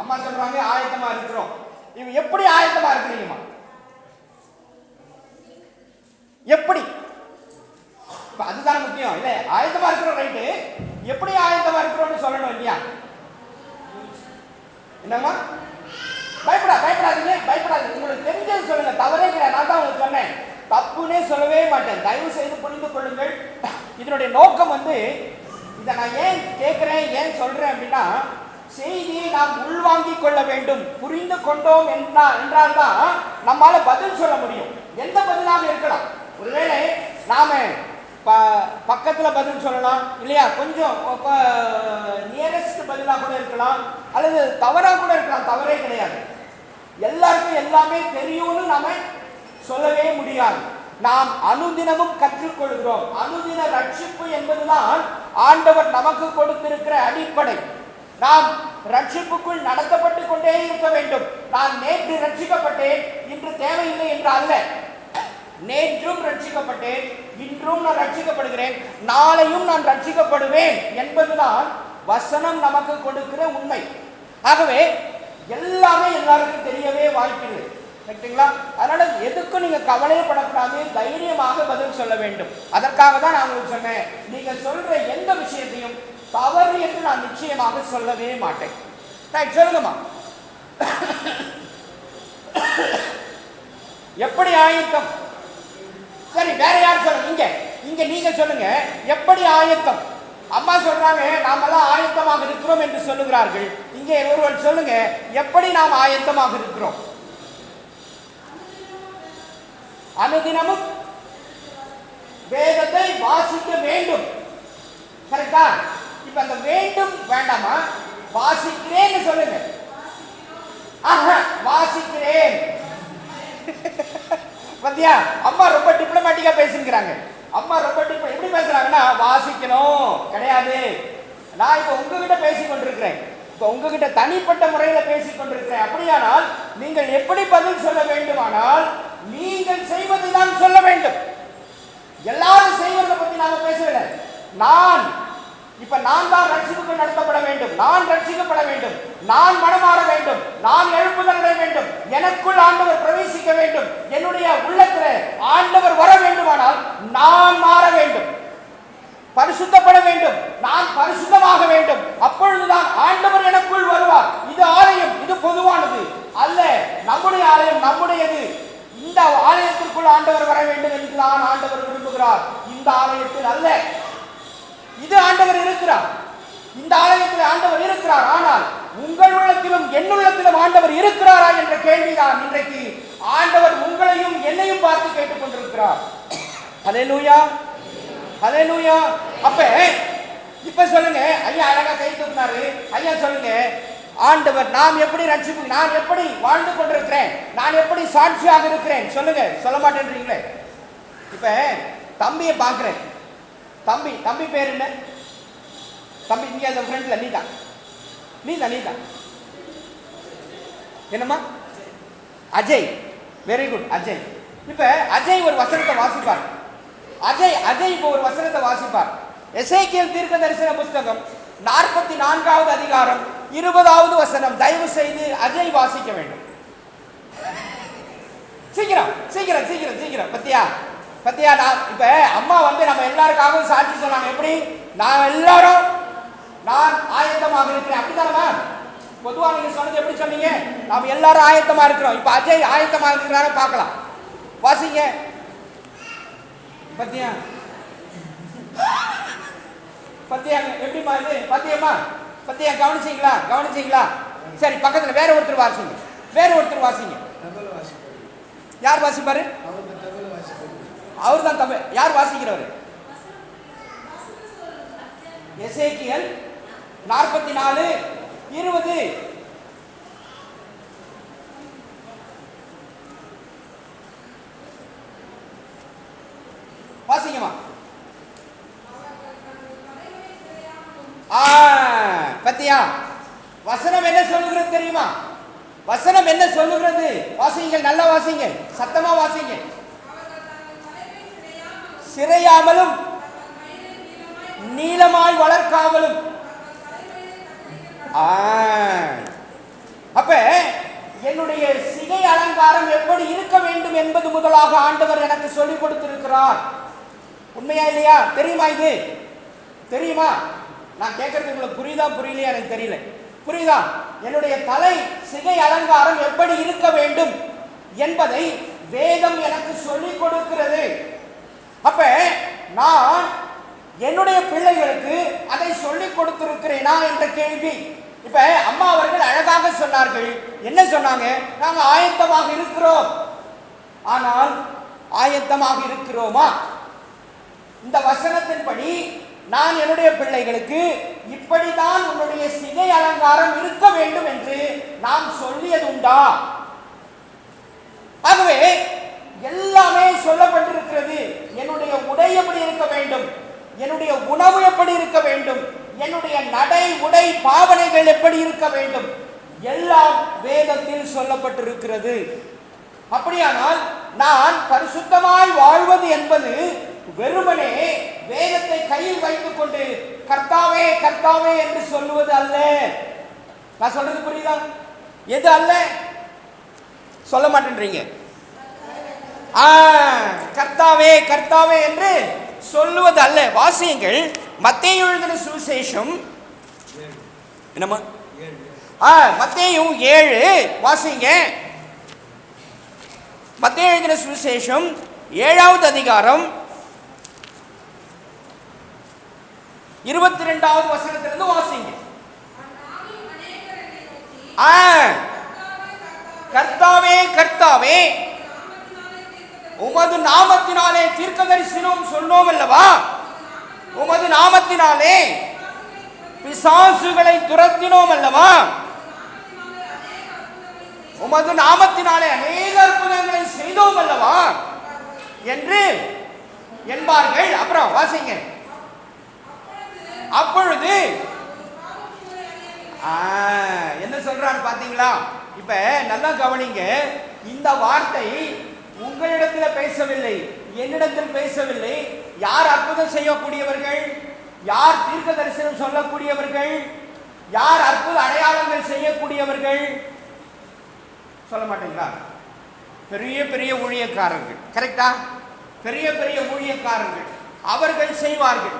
அம்மா சொல்றாங்க ஆயத்தமா இருக்கிறோம். இவ எப்படி ஆயத்தமா இருக்கிறீங்கம்மா? எப்படி? அதுதான் முக்கியம். இல்ல, ஆயத்தமா இருக்கிறோம் ரைட்டு. எப்படி ஆயத்தமா இருக்கிறோம்னு சொல்லணும் இல்லையா? என்னம்மா? பயப்படாதீங்க, பயப்படாதீங்க. உங்களுக்கு தெரிஞ்சது சொல்லுங்க, தவறே கிடையாது. நான் தான் உங்களுக்கு சொன்னேன், தப்புன்னே சொல்லவே மாட்டேன். தயவு செய்து புரிந்து கொள்ளுங்கள். இதனுடைய நோக்கம் வந்து, இதை நான் ஏன் கேட்கிறேன், ஏன் சொல்றேன் அப்படின்னா, செய்தியை நாம் உள்வாங்கிக் கொள்ள வேண்டும். புரிந்து கொண்டோம் என்றால் தான் நம்மால பதில் சொல்ல முடியும். எந்த பதிலாக இருக்கலாம். ஒருவேளை நாம பக்கத்துல பதில் சொல்லலாம் இல்லையா, கொஞ்சம் நியரஸ்ட் பதிலா கூட இருக்கலாம், அல்லது தவறா கூட இருக்கலாம். தவறே கிடையாது. எல்லாருக்கும் எல்லாமே தெரியும்னு நாம சொல்லவே முடியாது. நாம் அனுதினமும் கற்றுக்கொள்கிறோம். அனுதின ரட்சிப்பு என்பதுதான் ஆண்டவர் நமக்கு கொடுத்திருக்கிற அடிப்படை. நாம் ரட்சிப்புக்குள் நடத்தப்பட்டு கொண்டே இருக்க வேண்டும். நான் நேற்று ரட்சிக்கப்பட்டேன், இன்று தேவையில்லை என்று அல்ல. நேற்றும் ரட்சிக்கப்பட்டேன், இன்றும் நான் ரட்சிக்கப்படுகிறேன், நாளையும் நான் ரட்சிக்கப்படுவேன் என்பதுதான் வசனம் நமக்கு கொடுக்கிற உண்மை. ஆகவே எல்லாமே எல்லாருக்கும் தெரியவே வாய்ப்பில்லை. சரிங்களா? அதனால எதுக்கும் நீங்க கவலைப்படக்கூடாது, தைரியமாக பதில் சொல்ல வேண்டும். அதற்காக தான் நான் உங்களுக்கு சொன்னேன், நீங்க சொல்ற எந்த விஷயத்தையும் தவறு என்று நான் நிச்சயமாக சொல்லவே மாட்டேன். சொல்லுங்கம்மா. எப்படி ஆயத்தம்? சரி, வேற யார் சொல்லுங்க? இங்க நீங்க சொல்லுங்க, எப்படி ஆயத்தம்? அம்மா சொல்றாங்க நாமெல்லாம் ஆயத்தமாக இருக்கிறோம் என்று சொல்லுகிறார்கள். இங்கே ஒருவர் சொல்லுங்க, எப்படி நாம் ஆயத்தமாக இருக்கிறோம்? அனுதினமும் வேதத்தை வாசிக்க வேண்டும். கரெக்டா? இப்ப அந்த வேண்டும் வேண்டாமா, வாசிக்கிறேன்னு சொல்லுங்க. வாசிக்கிறேன். பத்தியா, அம்மா ரொம்ப டிப்ளமேட்டிக்கா பேசுகிறாங்க. அம்மா ரொம்ப எப்படி பேசுறாங்கன்னா, வாசிக்கணும் கிடையாது. நான் இப்ப உங்ககிட்ட பேசிக் கொண்டிருக்கிறேன், இப்ப உங்ககிட்ட தனிப்பட்ட முறையில பேசிக் கொண்டிருக்கிறேன். அப்படியானால் நீங்கள் எப்படி பதில் சொல்ல வேண்டுமானால் நீங்கள் செய்வதை தான் சொல்ல வேண்டும். எல்லாரும் செய்வதை பத்தி நாம பேசவில்லை. நான் தான் ரட்சிப்புக்கு நடத்தப்பட வேண்டும், நான் ரட்சிக்கப்பட வேண்டும், நான் மனமாற வேண்டும், நான் எழுப்புதல் அடைய வேண்டும், எனக்குள் ஆண்டவர் பிரவேசிக்க வேண்டும், என்னுடைய உள்ளத்தில் ஆண்டவர் வர வேண்டுமானால் நான் மாற வேண்டும், பரிசுத்தப்பட வேண்டும், நான் பரிசுத்தமாக வேண்டும். அப்பொழுதுதான் ஆண்டவர் எனக்குள் வருவார். இது ஆலயம், இது பொதுவானது அல்ல. நம்முடைய ஆலயம் நம்முடையது. இந்த ஆலயத்திற்குள் ஆண்டவர் வர வேண்டும் என்று தான் ஆண்டவர் விரும்புகிறார். இந்த ஆலயத்தில் அல்ல. இது ஆண்டவர் இருக்கிறார். இந்த ஆலயத்தில் ஆண்டவர் இருக்கிறார். ஆனால் உங்கள் உள்ளத்திலும் என்னுள்ளத்திலும் ஆண்டவர் இருக்கிறாரா என்ற கேள்விதான் இன்றைக்கு ஆண்டவர் உங்களையும் என்னையும் பார்த்து கேட்டுக் கொண்டிருக்கிறார். ஹல்லேலூயா, ஹல்லேலூயா. அப்ப இப்ப சொல்லுங்க, ஐயா அழகா கை தூக்கினாரு. ஐயா சொல்லுங்க, ஆண்டவர் நாம் எப்படி ரட்சிப்பு, நான் எப்படி வாழ்ந்து கொண்டிருக்கிறேன், நான் எப்படி சாட்சியாக இருக்கிறேன் சொல்லுங்க. சொல்ல மாட்டேன்றீங்களே. இப்ப தம்பியை பார்க்கிறேன். தம்பி பேர் என்ன? தம்பி இங்க அந்த ஃப்ரெண்ட்ல நீதான் என்னம்மா? அஜய். Very good Ajay. இப்ப அஜய் ஒரு வசனத்தை வாசிப்பார். அஜய் இப்ப ஒரு வசனத்தை வாசிப்பார். எசேக்கியேல் தீர்க்கதரிசன புத்தகம் 44வது அதிகாரம் 20வது வசனம். தயவு செய்து அஜய் வாசிக்க வேண்டும். சீக்கிரம். பத்தியா நான் இப்ப அம்மா நம்ம எல்லாருக்காகவும் சாட்சி சொன்னாங்க. எப்படி? நான் ஆயத்தமாக இருக்கிறேன். அப்படித்தானமா? பொதுவா நீங்க சொன்னது எப்படி சொன்னீங்க? நாம் எல்லாரும் ஆயத்தமா இருக்கிறோம். இப்ப அஜய் ஆயத்தமா இருக்கிறார பார்க்கலாம். வாசிங்க. பத்தியா எப்படிமா இது? பத்தியா கவனிச்சீங்களா? சரி, பக்கத்துல வேற ஒருத்தர் வாசிங்க. யார் வாசிப்பாரு? அவர் தான் தமிழ். யார் வாசிக்கிறவர்? எசேக்கியேல் 44:20. வாசிங்கம்மா. பத்தியா வசனம் என்ன சொல்லுகிறது தெரியுமா? வசனம் என்ன சொல்லுகிறது? வாசிங்க, நல்லா வாசிங்க, சத்தமா வாசிங்க. சிறையாமலும் நீளமாய் வளர்க்காமலும். அப்ப என்னுடைய சிகை அலங்காரம் எப்படி இருக்க வேண்டும் என்பது முதலாக ஆண்டவர் எனக்கு சொல்லிக் கொடுத்திருக்கிறார். உண்மையா இல்லையா? தெரியுமா? இது தெரியுமா? நான் கேட்கறது உங்களுக்கு புரியலையா எனக்கு தெரியல. புரியுதா? என்னுடைய தலை சிகை அலங்காரம் எப்படி இருக்க வேண்டும் என்பதை வேதம் எனக்கு சொல்லிக் கொடுக்கிறது. அப்ப நான் என்னுடைய பிள்ளைகளுக்கு அதை சொல்லிக் கொடுத்திருக்கிறேனா என்ற கேள்வி. இப்ப அம்மா அவர்கள் அழகாக சொன்னார்கள். என்ன சொன்னாங்க? நாங்க ஆயத்தமாக இருக்கிறோம். ஆனால் ஆயத்தமாக இருக்கிறோமா? இந்த வசனத்தின்படி நான் என்னுடைய பிள்ளைகளுக்கு இப்படிதான் உன்னுடைய சிகை அலங்காரம் இருக்க வேண்டும் என்று நாம் சொல்லியது உண்டா? ஆகவே எல்லாமே சொல்லப்பட்டிருக்கிறது. என்னுடைய உடை எப்படி இருக்க வேண்டும், என்னுடைய உணவு எப்படி இருக்க வேண்டும், என்னுடைய நடை உடை பாவனைகள் எப்படி இருக்க வேண்டும், எல்லாம் வேதத்தில் சொல்லப்பட்டிருக்கிறது. அப்படியானால் நான் பரிசுத்தமாய் வாழ்வது என்பது வெறுமனே வேதத்தை கையில் வைத்துக் கொண்டு கர்த்தாவே கர்த்தாவே என்று சொல்லுவது அல்ல. நான் சொல்றது புரியுதா? எது அல்ல? சொல்ல மாட்டேன்றீங்க. கர்த்தாவே கர்த்தாவே என்று சொல்லுவது அல்ல. வாசியுங்கள். மத்தேயு எழுதின சுவிசேஷம் என்னமா? மத்தேயு 7 வாசிங்க. மத்தேயு எழுதின சுவிசேஷம் 7வது அதிகாரம் 22வது வசனத்திலிருந்து வாசிங்க. கர்த்தாவே கர்த்தாவே உமது நாமத்தினாலே தீர்க்கதரிசனம் சொன்னோம் அல்லவா? உமது நாமத்தினாலே பிசாசுகளை துரத்தினோம் அல்லவா? உமது நாமத்தினாலே அநேக அற்புதங்களை செய்தோம் அல்லவா என்று என்பார்கள். அப்புறம் வாசிங்க. அப்பொழுது என்ன சொல்றான்னு பாத்தீங்களா? இப்ப நல்லா கவனிங்க, இந்த வார்த்தை உங்களிடத்தில் பேசவில்லை, என்னிடத்தில் பேசவில்லை. யார் அற்புதம் செய்யக்கூடியவர்கள், யார் தீர்க்க தரிசனம் சொல்லக்கூடியவர்கள், யார் அற்புத அடையாளங்கள் செய்யக்கூடியவர்கள் சொல்ல மாட்டீங்களா? பெரிய பெரிய ஊழியக்காரர்கள். கரெக்டா? பெரிய பெரிய ஊழியக்காரர்கள் அவர்கள் செய்வார்கள்.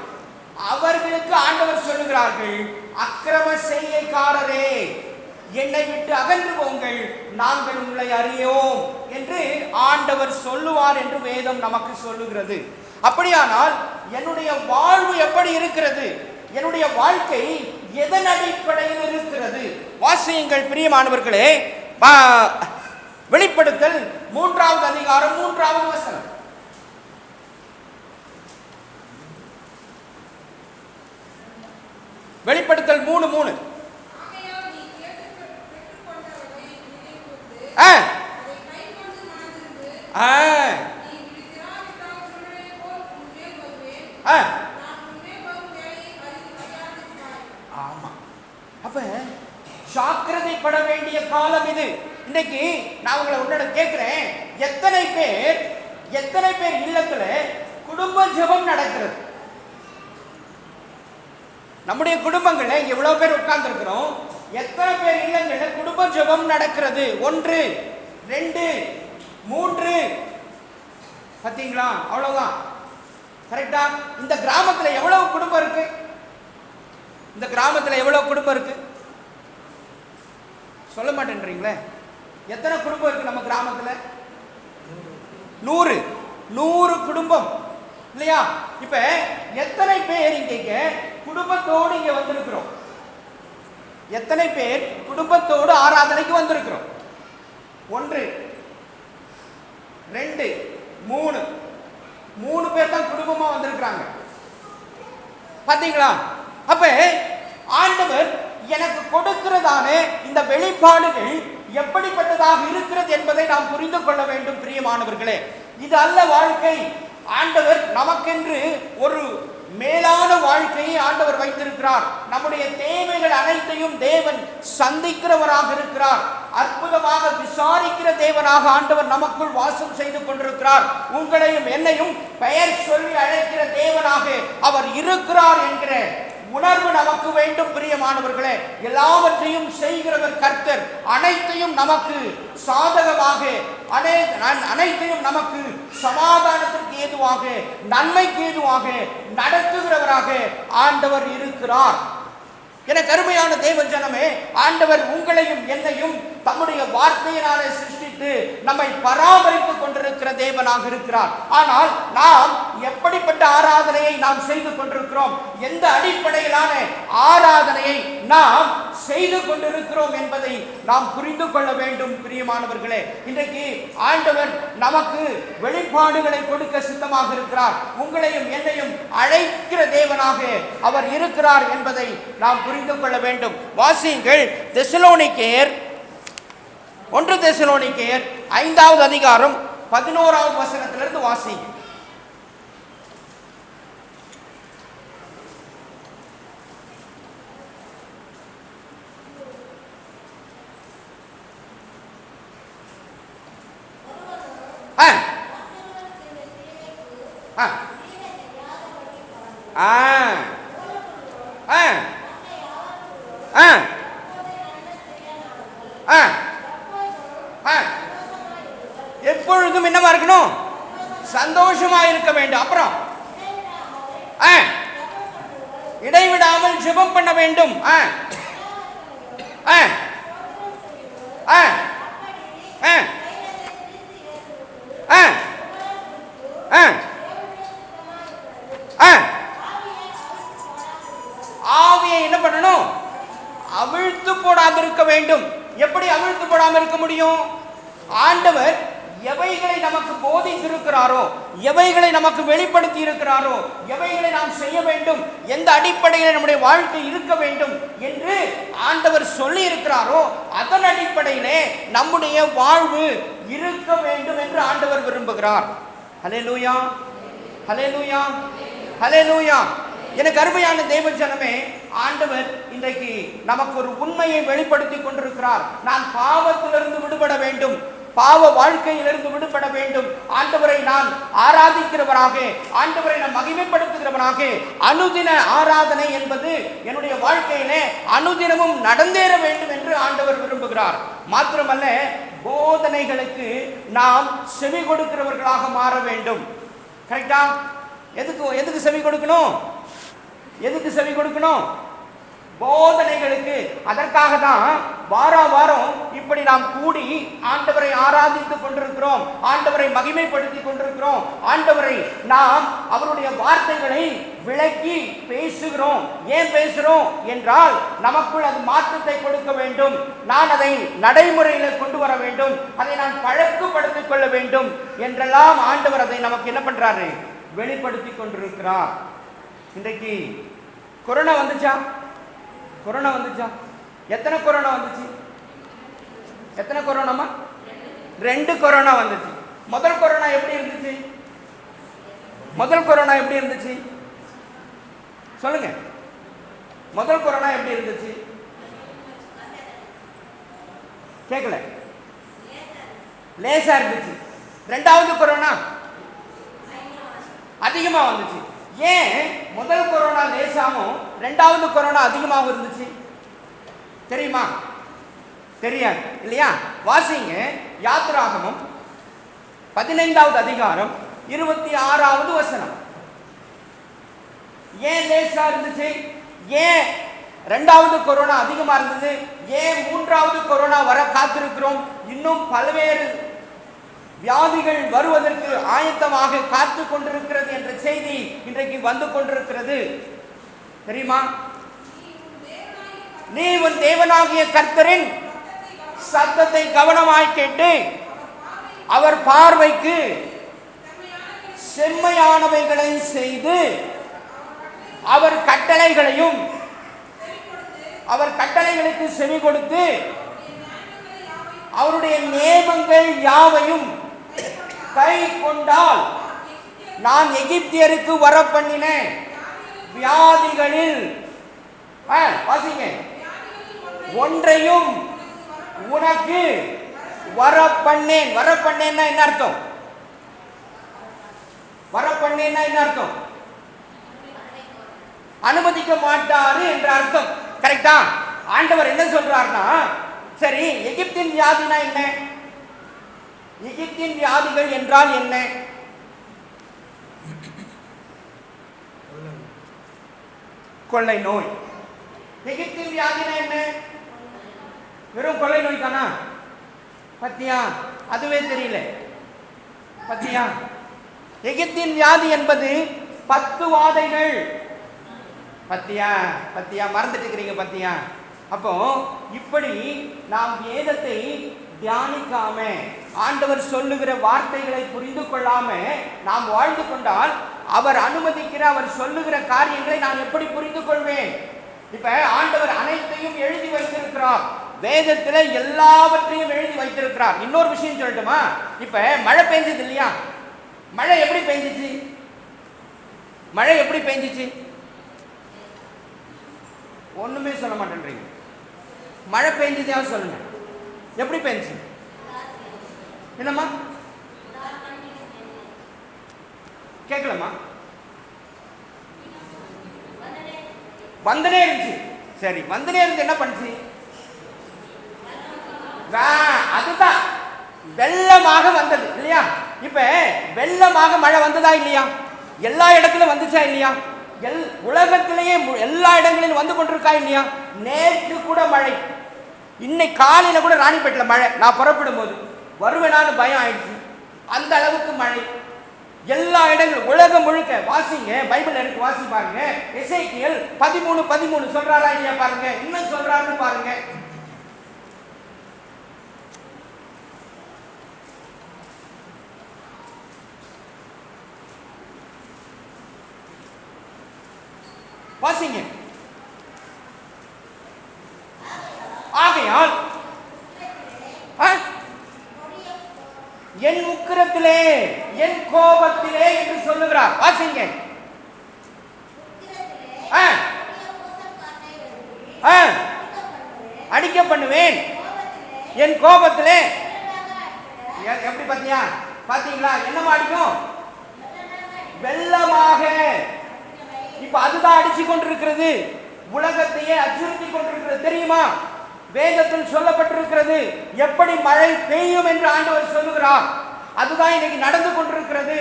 அவர்களுக்கு ஆண்டவர் சொல்லுகிறார்கள், அக்கிரம செய்கைக்காரரே என்னை விட்டு அகன்று போங்கள், நாங்கள் உங்களை அறியோம் என்று ஆண்டவர் சொல்லுவார் என்று வேதம் நமக்கு சொல்லுகிறது. அப்படியானால் என்னுடைய வாழ்வு எப்படி இருக்கிறது, என்னுடைய வாழ்க்கை எதன் அடிப்படையில் இருக்கிறது? வாசியுங்கள் பிரியமானவர்களே. வெளிப்படுத்தல் 3வது அதிகாரம் 3வது வசனம். வெளிப்படுத்தல் 3:3. ஆமா, அப்ப ஜாக்கிரதைப்பட வேண்டிய காலம் இது. இன்னைக்கு நான் உங்களை உன்னோட கேட்கிறேன், எத்தனை பேர் இல்லத்துல குடும்ப ஜெபம் நடக்கிறது? நம்முடைய குடும்பங்கள்ல எவ்வளவு பேர் உட்கார்ந்து இருக்கிறோம், எத்தனை பேர் இல்லங்கள்ல குடும்ப ஜெபம் நடக்கிறது? 1 2 3 பாத்தீங்களா? அவ்வளவுதான். கரெக்டா? இந்த கிராமத்துல எவ்வளவு குடும்பம் இருக்கு? இந்த கிராமத்துல எவ்வளவு குடும்பம் இருக்கு சொல்ல மாட்டேன்றீங்களே. எத்தனை குடும்பம் இருக்கு நம்ம கிராமத்துல? 100 குடும்பம் இல்லையா? இப்ப எத்தனை பேர் இங்க குடும்பத்தோடு இங்க வந்திருக்கிறோம்? எத்தனை பேர் குடும்பத்தோடு ஆராதனைக்கு வந்திருக்கிறோம்? 1 2 3 பேர் தான் குடும்பமா வந்திருக்கிறாங்க. பாத்தீங்களா? அப்ப ஆண்டவர் எனக்கு கொடுக்கிறதான இந்த வெளிப்பாடுகள் எப்படிப்பட்டதாக இருக்கிறது என்பதை நாம் புரிந்து கொள்ள வேண்டும் பிரியமானவர்களே. இது அல்ல வாழ்க்கை. ஆண்டவர் நமக்கென்று ஒரு மேலான வாழ்க்கையை ஆண்டவர் வைத்திருக்கிறார். நம்முடைய தேவைகள் அனைத்தையும் தேவன் சந்திக்கிறவராக இருக்கிறார். அற்புதமாக விசாரிக்கிற தேவனாக ஆண்டவர் நமக்குள் வாசம் செய்து கொண்டிருக்கிறார். உங்களையும் என்னையும் பெயர் சொல்லி அழைக்கிற தேவனாக அவர் இருக்கிறார் என்கிற உணர்வு நமக்கு வேண்டும் பிரியமானவர்களே. எல்லாவற்றையும் செய்கிறவர் கர்த்தர். அனைத்தையும் நமக்கு சாதகமாக, அனைத்தையும் நமக்கு சமாதானத்திற்கு ஏதுவாக, நன்மைக்கு ஏதுவாக நடத்துகிறவராக ஆண்டவர் இருக்கிறார். என கருமையான தேவ ஜனமே, ஆண்டவர் உங்களையும் என்னையும் தம்முடைய வார்த்தையினாலே சிருஷ்டித்து நம்மை பராமரித்துக் கொண்டிருக்கிற தேவனாக இருக்கிறார். ஆனால் நாம் எப்படிப்பட்ட ஆராதனையை நாம் செய்து கொண்டிருக்கிறோம், எந்த அடிப்படையிலான ஆராதனையை நாம் செய்து கொண்டிருக்கிறோம் என்பதை நாம் புரிந்து கொள்ள வேண்டும் பிரியமானவர்களே. இன்றைக்கு ஆண்டவர் நமக்கு வெளிப்பாடுகளை கொடுக்க சித்தமாக இருக்கிறார். உங்களையும் என்னையும் அழைக்கிற தேவனாக அவர் இருக்கிறார் என்பதை நாம் புரிந்து கொள்ள வேண்டும். வாசியுங்கள், தெசலோனிக்கேயர் 1 தெசலோனிக்கேயர் 5வது அதிகாரம் 11வது வசனத்திலிருந்து வாசிங்க. எப்பொழுதும் என்னவா இருக்கணும்? சந்தோஷமா இருக்க வேண்டும். அப்புறம் இடைவிடாமல் ஜெபம் பண்ண வேண்டும். ஆவியை என்ன பண்ணணும்? அவிழ்த்து போடாதிருக்க வேண்டும். எப்படி அவிழ்த்து போடாமல் இருக்க முடியும்? ஆண்டவர் எவைகளை நமக்கு போதித்திருக்கிறாரோ, எவைகளை நமக்கு வெளிப்படுத்தி இருக்கிறாரோ, எவைகளை நாம் செய்ய வேண்டும், எந்த அடிப்படையில் நம்முடைய வாழ்க்கை இருக்க வேண்டும் என்று ஆண்டவர் சொல்லி இருக்கிறாரோ அதன் அடிப்படையிலே நம்முடைய வாழ்வு இருக்க வேண்டும் என்று ஆண்டவர் விரும்புகிறார். ஹல்லேலூயா, ஹல்லேலூயா, ஹல்லேலூயா. எனக்கு அருமையான தேவ ஜனமே, ஆண்டவர் இன்றைக்கு நமக்கு ஒரு உண்மையை வெளிப்படுத்தி கொண்டிருக்கிறார். நான் பாவத்திலிருந்து விடுபட வேண்டும், பாவ வாழ்க்கையிலிருந்து விடுபட வேண்டும், ஆண்டவரை நான் ஆராதிக்கிறவராக, ஆண்டவரை நான் மகிமைப்படுத்துகிறவராக, அனுதின ஆராதனை என்பது என்னுடைய வாழ்க்கையிலே அனுதினமும் நடந்தேற வேண்டும் என்று ஆண்டவர் விரும்புகிறார். மாத்திரமல்ல, போதனைகளுக்கு நாம் செவி கொடுக்கிறவர்களாக மாற வேண்டும். கரெக்டா? எதுக்கு செவி கொடுக்கணும்? எதுக்கு செவி கொடுக்கணும்? போதனைகளுக்கு. அதற்காக தான் வாரம் இப்படி நாம் கூடி ஆண்டவரை ஆராதித்துக் கொண்டிருக்கிறோம், ஆண்டவரை மகிமைப்படுத்தி கொண்டிருக்கிறோம், ஆண்டவரை நாம் அவருடைய வார்த்தைகளை விளக்கி பேசுகிறோம். ஏன் பேசுகிறோம் என்றால் நமக்குள் அது மாற்றத்தை கொடுக்க வேண்டும், நான் அதை நடைமுறையில் கொண்டு வர வேண்டும், அதை நான் பழக்கப்படுத்திக் கொள்ள வேண்டும் என்றெல்லாம் ஆண்டவர் அதை நமக்கு என்ன பண்றாரு? வெளிப்படுத்தி கொண்டிருக்கிறார். இன்றைக்கு கொரோனா வந்துச்சா? கொரோனா வந்துச்சா? எத்தனை கொரோனா வந்துச்சு? எத்தனை கொரோனாமா? 2 கொரோனா வந்துச்சு. முதல் கொரோனா எப்படி இருந்துச்சு? முதல் கொரோனா எப்படி இருந்துச்சு சொல்லுங்க. முதல் கொரோனா எப்படி இருந்துச்சு? கேட்கல. லேசா இருந்துச்சு. இரண்டாவது கொரோனா அதிகமா வந்துச்சு. ஏன் முதல் கொரோனா லேசாகவும் இரண்டாவது கொரோனா அதிகமாக இருந்துச்சு தெரியுமா? தெரியாது இல்லையா? வாசிங்க யாத்திராகமம் 15வது அதிகாரம் 26வது வசனம். ஏன் லேசா இருந்துச்சு? ஏன் இரண்டாவது கொரோனா அதிகமா இருந்தது? ஏன் மூன்றாவது கொரோனா வர காத்திருக்கிறோம்? இன்னும் பல்வேறு வியாதிகள் வருவதற்கு ஆயத்தமாக காத்து கொண்டிருக்கிறது என்ற செய்தி இன்றைக்கு வந்து கொண்டிருக்கிறது தெரியுமா? நீ உன் தேவனாகிய கர்த்தரின் சத்தத்தை கவனமாய் கேட்டு அவர் பார்வைக்கு செம்மையானவைகளை செய்து அவர் கட்டளைகளுக்கு செவி கொடுத்து அவருடைய நியமங்கள் யாவையும் கை கொண்டால் நான் எகிப்தியருக்கு வர பண்ணின வியாதிகளில் வாசிங்க ஒன்றையும் உனக்கு வர பண்ணேன். வர பண்ணேன்னா என்ன அர்த்தம்? வர பண்ணேன்னா என்ன அர்த்தம்? அனுமதிக்க மாட்டாரு என்ற அர்த்தம். கரெக்டா? ஆண்டவர் என்ன சொல்றாருன்னா, சரி எகிப்தின் வியாதினா என்ன? எகிப்தின் வியாதிகள் என்றால் என்ன? கொள்ளை நோய். எகிப்தின் வியாதினா என்ன? வெறும் கொள்ளை நோய் தானா? பத்தியா? அதுவே தெரியல. பத்தியா? எகிப்தின் வியாதி என்பது 10 வாதைகள். பத்தியா மறந்துட்டு இருக்கிறீங்க. பத்தியா? அப்போ இப்படி நாம் வேதத்தை தியானிக்காம, ஆண்டவர் சொல்லுகிற வார்த்தைகளை புரிந்து கொள்ளாம நாம் வாழ்ந்து கொண்டால் அவர் அனுமதிக்கிற, அவர் சொல்லுகிற காரியங்களை நான் எப்படி புரிந்து கொள்வேன்? இப்ப ஆண்டவர் அனைத்தையும் எழுதி வைத்திருக்கிறார், வேதத்துல எல்லாவற்றையும் எழுதி வைத்திருக்கிறார். இன்னொரு விஷயம் சொல்லட்டுமா? இப்ப மழை பெஞ்சது இல்லையா? மழை எப்படி பெஞ்சிச்சு? மழை எப்படி பெஞ்சிச்சு? ஒண்ணுமே சொல்ல மாட்டேன்றீங்க. மழை பெஞ்சதா சொல்லுங்க. எப்படி பெஞ்சு? என்னம்மா கேட்கலமா? வந்தனே இருந்துச்சு. சரி, வந்தனே இருந்து என்ன பண்ணுச்சு? அதுதான் வெள்ளமாக வந்தது இல்லையா? இப்ப வெள்ளமாக மழை வந்ததா இல்லையா? எல்லா இடத்திலும் வந்துச்சா இல்லையா? உலகத்திலேயே எல்லா இடங்களிலும் வந்து கொண்டிருக்கா இல்லையா? நேற்று கூட மழை, இன்னைக்கு காலையில கூட ராணிப்பேட்டில் மழை. நான் புறப்படும் போது வருவேனான்னு பயம் ஆயிடுச்சு. அந்த அளவுக்கு மழை எல்லா இடங்களும், உலகம் முழுக்க. வாசிங்க, பைபிள் எடுத்து வாசி பாருங்க. எசேக்கியேல் 13:13 சொல்றாரா இல்லையா பாருங்க. இன்னும் சொல்றாருன்னு பாருங்க. வாசிங்க. ஆகையால் என் உக்கிரத்திலே, என் கோபத்திலே என்று சொல்லுகிறார். வாசிங்க. அடிக்க பண்ணுவேன் என் கோபத்திலே. எப்படி பாத்தீங்களா? என்னமா அடிக்கும்? வெள்ளமாக. இப்ப அதுதான் அடிச்சு கொண்டிருக்கிறது, உலகத்தையே அச்சுறுத்தி கொண்டிருக்கிறது. தெரியுமா? வேதத்தில் சொல்லப்பட்டிருக்கிறது எப்படி மழை பெய்யும் என்று ஆண்டவர் சொல்லுகிறார். அதுதான் இன்னைக்கு நடந்து கொண்டிருக்கிறது.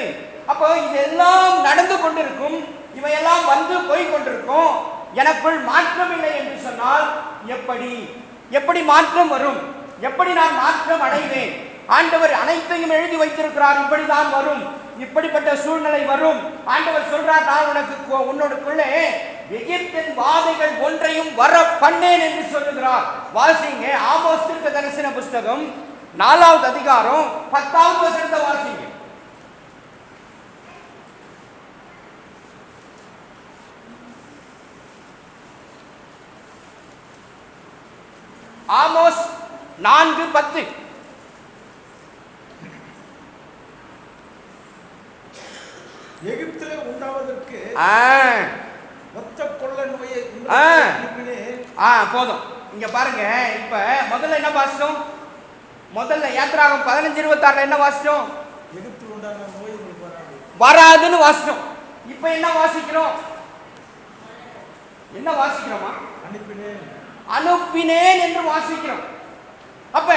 அப்போ இதெல்லாம் நடந்து கொண்டிருக்கும், இவையெல்லாம் வந்து போய் கொண்டிருக்கும். எனக்குள் மாற்றம் இல்லை என்று சொன்னால் எப்படி மாற்றம் வரும்? எப்படி நான் மாற்றம் அடைவேன்? ஆண்டவர் அனைத்தையும் எழுதி வைத்திருக்கிறார். இப்படிதான் வரும், இப்படிப்பட்ட சூழ்நிலை வரும். ஆண்டவர் சொல்றார், நான் உன்னோடுக்குள்ளே எகிப்தின் வாதைகள் ஒன்றையும் வர பண்ணேன் என்று சொல்லுகிறார். வாசிங்க ஆமோஸ் தீர்க்கதரிசன புஸ்தகம் 4வது அதிகாரம் 10வது வசனத்தை வாசிங்க. ஆமோஸ் 4:10. எகிப்திலே உண்டாவதற்கு ஒத்த கொள்ளை நோயை போதும். இங்க பாருங்க, இப்ப முதல்ல என்ன வாசிச்சோம்? முதல்ல யாத்திராகம் 15:26 என்ன வாசிச்சோம்? எகிப்தில் உண்டான நோய் வராதுன்னு வாசிச்சோம். இப்ப என்ன வாசிக்கிறோம்? என்ன வாசிக்கிறோமா? அனுப்பினேன் என்று வாசிக்கிறோம். அப்ப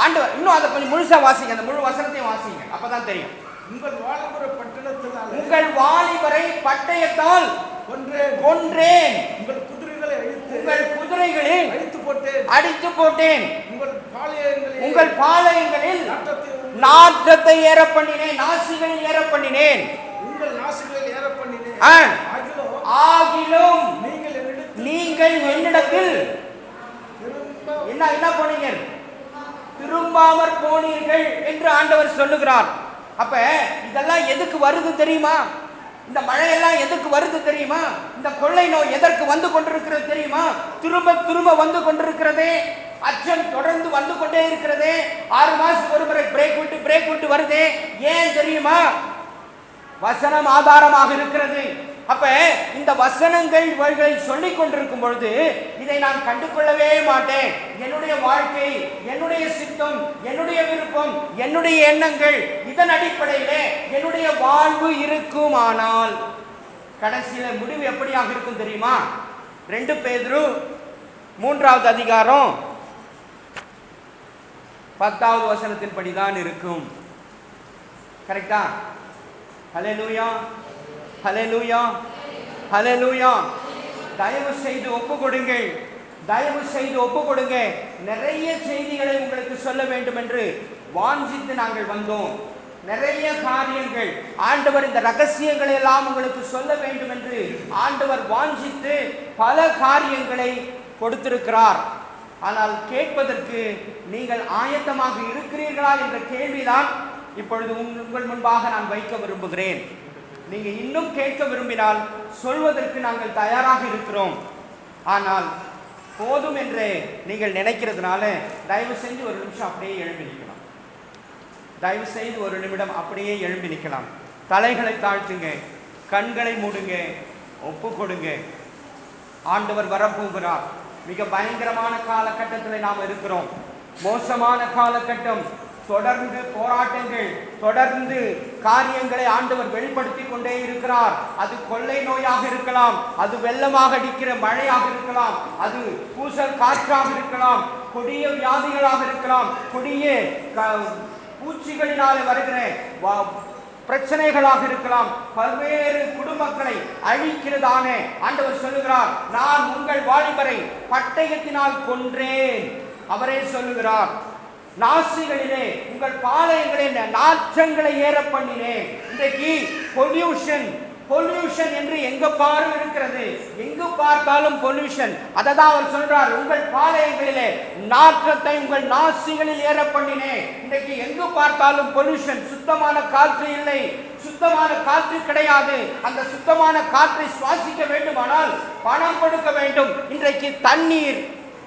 ஆண்டவர் இன்னும் அதை கொஞ்சம் முழுசா வாசிங்க, அந்த முழு வசனத்தையும் வாசிங்க, அப்பதான் தெரியும். உங்கள் வாலிபரை பட்டணத்தினால் உங்கள் வாலிபரை பட்டயத்தால் கொன்றேன், உங்கள் குதிரைகளை அடித்து போட்டேன், உங்கள் பாளையங்களில் நாற்றத்தை ஏற பண்ணினேன், நாசிகளில் ஏற பண்ணினேன், ஆகிலும் நீங்கள் என்னிடத்தில் என்ன போனீங்க? திரும்பாமற் போனீர்கள் என்று ஆண்டவர் சொல்லுகிறார். அப்ப இதெல்லாம் எதுக்கு வருது தெரியுமா? இந்த மழையெல்லாம் எதற்கு வருது தெரியுமா? இந்த கொள்ளை நோய் எதற்கு வந்து கொண்டிருக்கிறது தெரியுமா? திரும்ப வந்து கொண்டிருக்கிறதே. அச்சம் தொடர்ந்து வந்து கொண்டே இருக்கிறதே. 6 மாசத்துக்கு ஒரு முறை பிரேக் விட்டு வருதே. ஏன் தெரியுமா? வசனம் ஆதாரமாக இருக்கிறது. அப்ப இந்த வசனங்கள் இவர்களை சொல்லிக் கொண்டிருக்கும் பொழுது இதை நான் கண்டுகொள்ளவே மாட்டேன். என்னுடைய வாழ்க்கை, என்னுடைய சித்தம், என்னுடைய விருப்பம், என்னுடைய எண்ணங்கள், இதன் அடிப்படையிலே என்னுடைய வாழ்வு இருக்குமானால் கடைசியில முடிவு எப்படியாக இருக்கும் தெரியுமா? 2 பேதுரு 3வது அதிகாரம் 10வது வசனத்தின் படிதான் இருக்கும். கரெக்டா? ஹல்லேலூயா, ஹல்லேலூயா, ஹல்லேலூயா. தயவு செய்து ஒப்பு கொடுங்கள், தயவு செய்து ஒப்பு கொடுங்க. நிறைய செய்திகளை உங்களுக்கு சொல்ல வேண்டும் என்று வாஞ்சித்து நாங்கள் வந்தோம். நிறைய காரியங்கள் ஆண்டவர் இந்த ரகசியங்களை எல்லாம் உங்களுக்கு சொல்ல வேண்டும் என்று ஆண்டவர் வாஞ்சித்து பல காரியங்களை கொடுத்திருக்கிறார். ஆனால் கேட்பதற்கு நீங்கள் ஆயத்தமாக இருக்கிறீர்களா என்ற கேள்விதான் இப்பொழுது உங்கள் முன்பாக நான் வைக்க விரும்புகிறேன். நீங்க இன்னும் கேட்க விரும்பினால் சொல்வதற்கு நாங்கள் தயாராக இருக்கிறோம். ஆனால் போதும் என்று நீங்கள் நினைக்கிறதுனால தயவு செஞ்சு ஒரு நிமிஷம் அப்படியே எழும்பி நிற்கலாம். தயவு செய்து ஒரு நிமிடம் அப்படியே எழும்பி நிற்கலாம். தலைகளை தாழ்த்துங்க, கண்களை மூடுங்க, ஒப்பு கொடுங்க. ஆண்டவர் வரப்போகிறார். மிக பயங்கரமான காலகட்டத்தில் நாம் இருக்கிறோம். மோசமான காலகட்டம். தொடர்ந்து போராட்டங்கள், தொடர்ந்து காரியங்களை ஆண்டவர் வெளிப்படுத்தி கொண்டே இருக்கிறார். அது கொள்ளை நோயாக இருக்கலாம், அது வெள்ளமாக அடிக்கிற மழையாக இருக்கலாம், அது பூசல் காற்றாக இருக்கலாம், கொடிய வியாதிகளாக இருக்கலாம், கொடிய பூச்சிகளினாலே வருகிற பிரச்சனைகளாக இருக்கலாம், பல்வேறு குடும்பங்களை அழிக்கிறதான ஆண்டவர் சொல்லுகிறார், நான் உங்கள் வாலிபரை பட்டயத்தினால் கொன்றேன். அவரே சொல்லுகிறார், நாசிகளிலே உங்கள் பாளையங்களில் நாற்றங்களை ஏற பண்ணினேன். இன்றைக்கு பொல்யூஷன் என்று எங்க பாரும் இருக்கிறது. எங்கு பார்த்தாலும் பொல்யூஷன். அததான் அவர் சொல்றார், உங்கள் பாளையங்களிலே நாற்றத்தை உங்கள் நாசிகளில் ஏற பண்ணினேன். இன்றைக்கு எங்கு பார்த்தாலும் பொல்யூஷன். சுத்தமான காற்று இல்லை, சுத்தமான காற்று கிடையாது. அந்த சுத்தமான காற்றை சுவாசிக்க வேண்டுமானால் பணம் கொடுக்க வேண்டும். இன்றைக்கு தண்ணீர்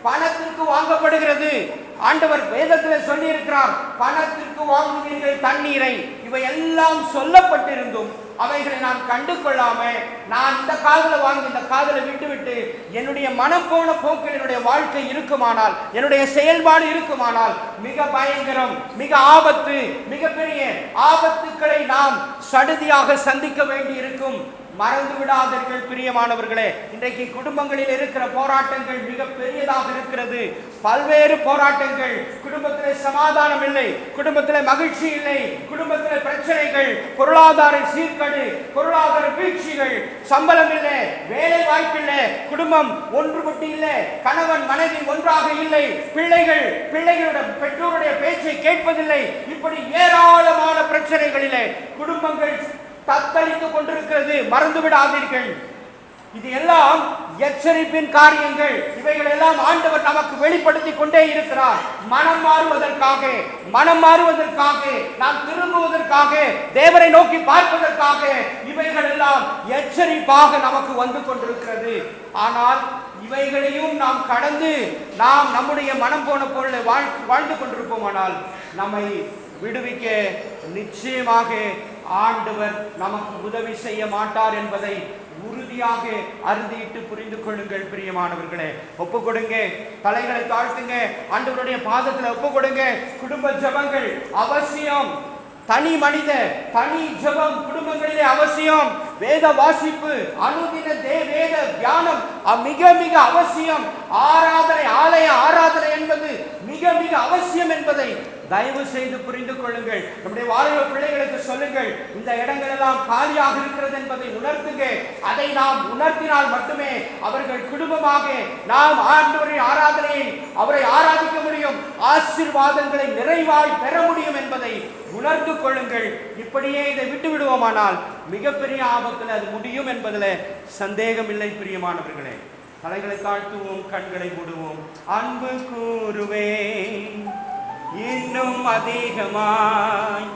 பணத்திற்கு வாங்கப்படுகிறது. ஆண்டவர் வேதத்தில் சொல்லி இருக்கிறார், பணத்திற்கு வாங்குவீர்கள் தண்ணீரை. இவை எல்லாம் சொல்லப்பட்டிருந்தும் அவைகளை நான் கண்டு கொள்ளாம, நான் இந்த காதல வாங்கி இந்த காதலை விட்டுவிட்டு என்னுடைய மனம் போன போக்கில் என்னுடைய வாழ்க்கை இருக்குமானால், என்னுடைய செயல்பாடு இருக்குமானால், மிக பயங்கரம், மிக ஆபத்து, மிகப்பெரிய ஆபத்துக்களை நாம் சடுதியாக சந்திக்க வேண்டி இருக்கும். மறந்து விடாதீர்கள் பிரியமானவர்களே, இன்றைக்கு குடும்பங்களில் இருக்கிற போராட்டங்கள் மிக பெரியதாக இருக்கிறது. பல்வேறு போராட்டங்கள். குடும்பத்திலே சமாதானம் இல்லை, குடும்பத்திலே மகிழ்ச்சி இல்லை, குடும்பத்திலே பிரச்சனைகள், பொருளாதார சீர்கேடு, பொருளாதார வீழ்ச்சிகள், சம்பளம் இல்லை, வேலை வாய்ப்பு இல்லை, குடும்பம் ஒன்றுபட்டு இல்லை, கணவன் மனைவி ஒன்றாக இல்லை, பிள்ளைகளுடைய பெற்றோருடைய பேச்சை கேட்பதில்லை. இப்படி ஏராளமான பிரச்சனைகளிலே குடும்பங்கள் தத்தளித்துக் கொண்டிருக்கிறது. மறந்து விடாதீர்கள், இது எல்லாம் எச்சரிப்பின் காரியங்கள். இவைகள் எல்லாம் ஆண்டவர் நமக்கு வெளிப்படுத்தி கொண்டே இருக்கிறார். மனம் மாறுவதற்காக, நாம் திரும்புவதற்காக, தேவரை நோக்கி பார்ப்பதற்காக இவைகள் எல்லாம் எச்சரிப்பாக நமக்கு வந்து கொண்டிருக்கிறது. ஆனால் இவைகளையும் நாம் கடந்து நாம் நம்முடைய மனம் போன பொருளை வாழ்ந்து கொண்டிருப்போமானால் நம்மை விடுவிக்க நிச்சயமாக ஆண்டவர் நமக்கு உதவி செய்ய மாட்டார் என்பதை உறுதியாக அறுதியிட்டு புரிந்து கொள்ளுங்கள் பிரியமானவர்களே. ஒப்பு கொடுங்க, தலைகளை தாழ்த்துங்க, ஆண்டவருடைய பாதத்தில் ஒப்பு கொடுங்க. குடும்ப ஜெபங்கள் அவசியம். தனி மனித தனி ஜெபம் குடும்பங்களிலே அவசியம். வேத வாசிப்பு, அனுதின வேத தியானம் மிக மிக அவசியம். ஆராதனை, ஆலய ஆராதனை என்பது மிக மிக அவசியம் என்பதை தயவு செய்து புரிந்து கொள்ளுங்கள். நம்முடைய வாலிப பிள்ளைகளுக்கு சொல்லுங்கள், இந்த இடங்கள் எல்லாம் காலியாக இருக்கிறது என்பதை உணர்த்துங்க. அதை நாம் உணர்த்தினால் மட்டுமே அவர்கள் குடும்பமாக நாம் ஆண்டவரின் ஆராதனையை அவரை ஆராதிக்க முடியும், ஆசீர்வாதங்களை நிறைவாய் பெற முடியும் என்பதை உணர்ந்து கொள்ளுங்கள். இப்படியே இதை விட்டு விடுவோமானால் மிகப்பெரிய ஆபத்தில் அது முடியும் என்பதில் சந்தேகம் இல்லை பிரியமானவர்களே. தலைகளை தாழ்த்துவோம், கண்களை மூடுவோம். அன்பு கூறுவேன், இன்னும் அதிகமாய்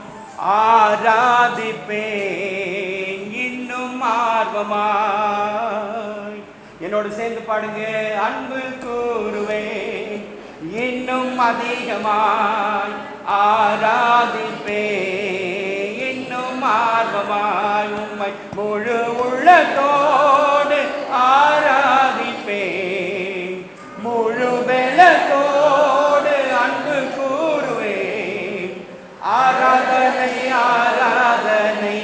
ஆராதிப்பேன், இன்னும் ஆர்வமாய். என்னோடு சேர்ந்து பாடுங்க. அன்பு கூறுவேன், இன்னும் அதிகமாய் ஆராதிப்பேன், இன்னும் ஆர்வமாய். உம்மை முழு உள்ளத்தோடு ஆராதிப்பேன், முழு பலத்தோடு அன்பு கூறுவேன். ஆராதனை ஆராதனை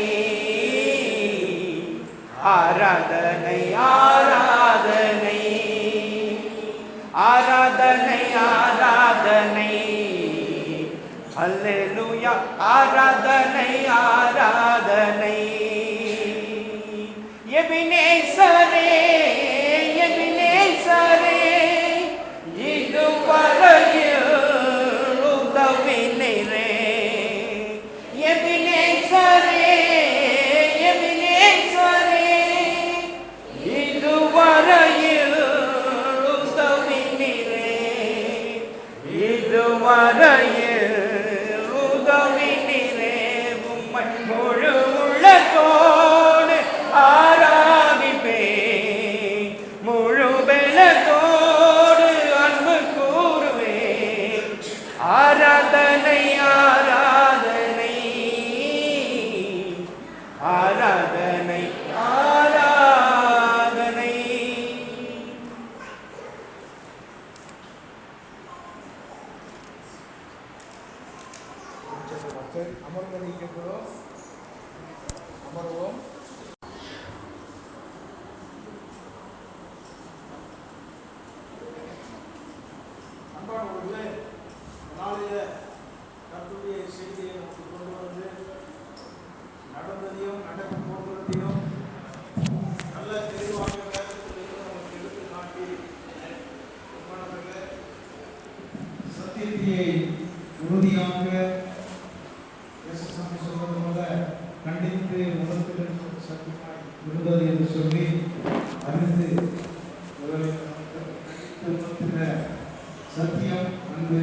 ஆராதனை ஆராதனை ஆராதனை ஆராதனை அல்லேலூயா. ஆராதனை ஆராதனை. எபினேசரே எபினேசரே, இதுவரையில் உதவினரே. எபினேசரே எபினேசரே, இதுவரையில் உதவினரே. இதுவரையில் உதவினரே. உம்மை முழு உள்ளத்தோடு ஆராதிப்பேன், முழு பலத்தோடு அன்பு கூறுவேன். ஆராதனை ஆராதனை ஆராதனை ஆராதனை. அமர்வோம். அன்பானவர்களே, நாளைய கர்த்தருடைய செய்தியை நமக்கு கொண்டு வந்து நடந்ததையும் நடக்க போகிறதையும் நல்ல தெளிவாக வேதத்திலிருந்து நமக்கு எடுத்து காட்டி, அன்பானவர்களே, சத்தியத்தை உறுதியாக இயேசுசாமி சொல்வது போல கண்டித்து உலகத்தில் சத்தியமாய் இருந்தது என்று சொல்லி அறிந்து சத்தியம் அன்பு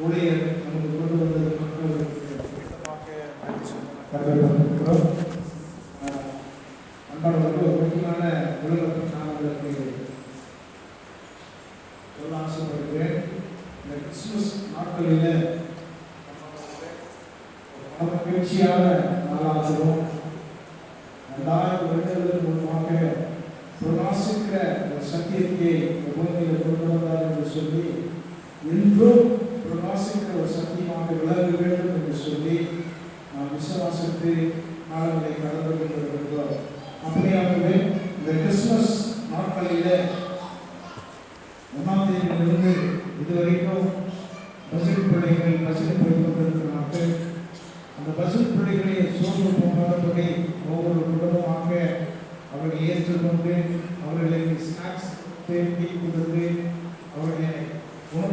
ஊழியர் நமக்கு கொண்டு வந்தது மக்களுக்கு மகிழ்ச்சியான நாளாகவும் 2000 வருடங்களுக்கு முன்பாக பிரகாசிக்கிற ஒரு சத்தியத்தை பூமியில் கொண்டு வந்தார் என்று சொல்லி இன்றும் பிரகாசிக்கிற ஒரு சத்தியமாக விளங்க வேண்டும் என்று சொல்லி நாம் விசுவாசித்து நாளங்களை கடந்து கொண்டிருக்கிறோம். அப்படியாகவே இந்த கிறிஸ்துமஸ் நாட்களிலே 1ஆம் தேதியிலிருந்து இதுவரைக்கும் பஸ்ஸில் பிள்ளைகள் பஸ்ஸில் போய் கொண்டிருக்கிறார்கள். அந்த பஸ்ஸில் பிள்ளைகளை சோர்ந்து போகாதபடி ஒவ்வொரு குடும்பமாக அவர்களை ஏற்றுக்கொண்டு அவர்களுக்கு ஸ்நாக்ஸ் தேடி கொடுத்து அவர்களை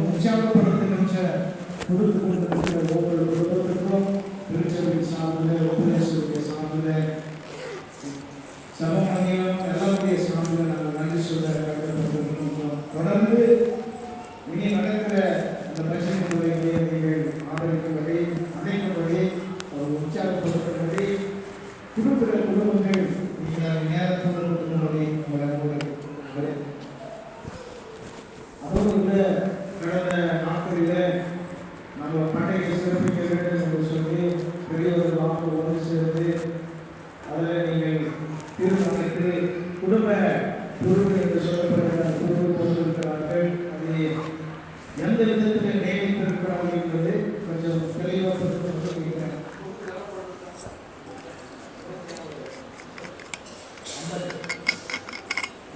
உற்சாகப்படுத்துகின்ற கொடுத்து கொண்டிருக்கிற ஒவ்வொரு குடும்பத்திற்கும் திருச்சபை சார்பில் உபதேசத்துடைய சார்பில் சமூகம் எல்லாருடைய சார்பில் நாங்கள் நன்றி சொல்ல கடமைப்பட்டிருக்கின்றோம். தொடர்ந்து இனி நடக்கிற அந்த பிரச்சனை துறைகளை நீங்கள் ஆதரிக்கும்படி அழைக்கும்படி அவர் உற்சாகப்படுத்தும்படி கொடுக்கிற குடும்பங்கள் நீங்கள் நேரத்தோடு கொடுக்கும்படி உங்களை அதோடு கடந்த நாட்களில் நம்ம பண்டிகை சிறப்பிக்க வேண்டும் என்று சொல்லி பெரியவர்கள் வாக்கு ஒன்று சேர்ந்து அதில் நீங்கள் தீர்மானித்து குடும்ப குழுவு என்று சொல்லப்படுகிற குழுவு போட்டிருக்கிறார்கள். அதை எந்த விதத்தில் நியமித்திருக்கிறார்கள் என்பது கொஞ்சம் தெளிவாக சொல்லிக்கிறேன்.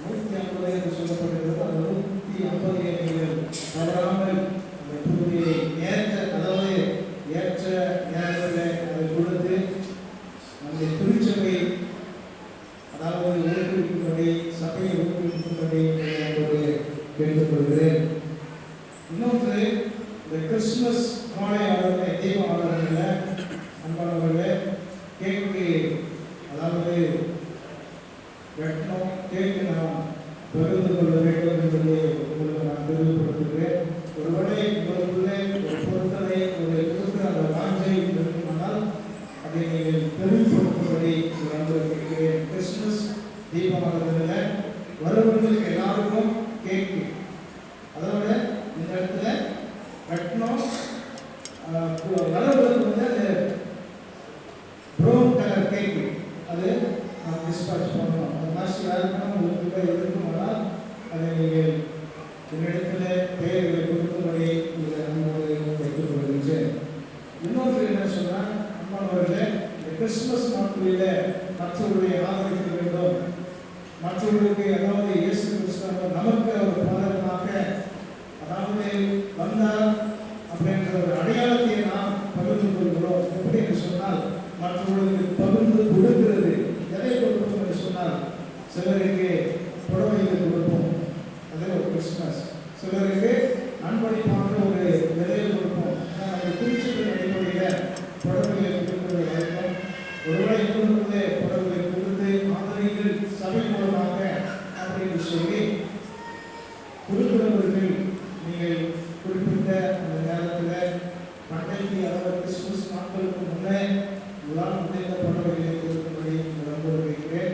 150 என்று சொல்லப்படுகிறது. அந்த 150 நீங்கள் தவறாமல் அந்த குழுவை ஏற்ற நேரத்தில் அதை கொடுத்து அந்த திருச்சபை அதாவது ஊக்குவிக்கும்படி சபையை ஊக்குவிக்கும்படி கேட்டுக்கொள்கிறேன். இன்னொன்று இந்த கிறிஸ்துமஸ் மாலை ஆளுநர் தீப ஆளுநர்கள் அன்பானவர்களே கேக்கு அதாவது வெட்டணும் கேக்கு நாம் பகிர்ந்து கொள்ள வேண்டும் என்பதை உங்களுக்கு நான் தெளிவுபடுத்துகிறேன். ஒருவேளை உங்களுக்குள்ளே ஒரு பொருட்களை ஒரு கொடுக்கிற அந்த வாஞ்சை இருக்குமானால் அதை நீங்கள் தெளிவுபடுத்தும்படி கேட்கிறேன். கிறிஸ்துமஸ் தீபமானதில் வருவர்களுக்கு எல்லாருக்கும் கேக்கு அதோட இந்த இடத்துல வெட்டணும் வரவர்களுக்கு வந்து அந்த ப்ரௌன் கலர் கேக்கு அது நாம் டிஸ்பாச் பண்ணணும். அந்த மாதிரி யாருக்குன்னா உங்களுக்கு இருக்குமானால் அதை நீங்கள் என்னிடத்தில் பெயர்களை கொடுக்கும்படி உங்களை அன்போடு வைத்துக் கொள்கின்றேன். இன்னொன்று என்ன சொன்னால் அம்மாவர்களே இந்த கிறிஸ்துமஸ் நாட்களில் மற்றவர்களை ஆதரிக்க வேண்டும். மற்றவர்களுக்கு அதாவது இயேசு கிறிஸ்து நமக்கு ஒரு பாதகமாக அதாவது வந்தார் அப்படின்ற ஒரு அடையாளத்தை நாம் பகிர்ந்து கொள்கிறோம். எப்படி என்று சொன்னால் மற்றவர்களுக்கு பகிர்ந்து கொடுக்கிறது. எதை கொடுப்போம் என்று சொன்னால் சிலருக்கு புடவைகள் கொடுப்போம், அதே ஒரு கிறிஸ்துமஸ். சிலருக்கு அன்பளிப்பாக ஒரு விலையை கொடுப்போம். அந்த குறிச்சீட்டின் அடிப்படையில் புடவைகளை கொடுப்பதை வழக்கம். ஒருவேளை இன்னொருவர்களே புடவைகளை கொடுத்து ஆதரிகள் சபை மூலமாக அப்படின்னு சொல்லி கொடுக்கிறவர்கள் நீங்கள் குறிப்பிட்ட அந்த நேரத்தில் பண்டைக்கு அதாவது கிறிஸ்துமஸ் நாட்களுக்கு முன்னே உங்களால் முடிந்த புடவைகளை கொடுக்கும்படி நம்பர் வைக்கிறேன்.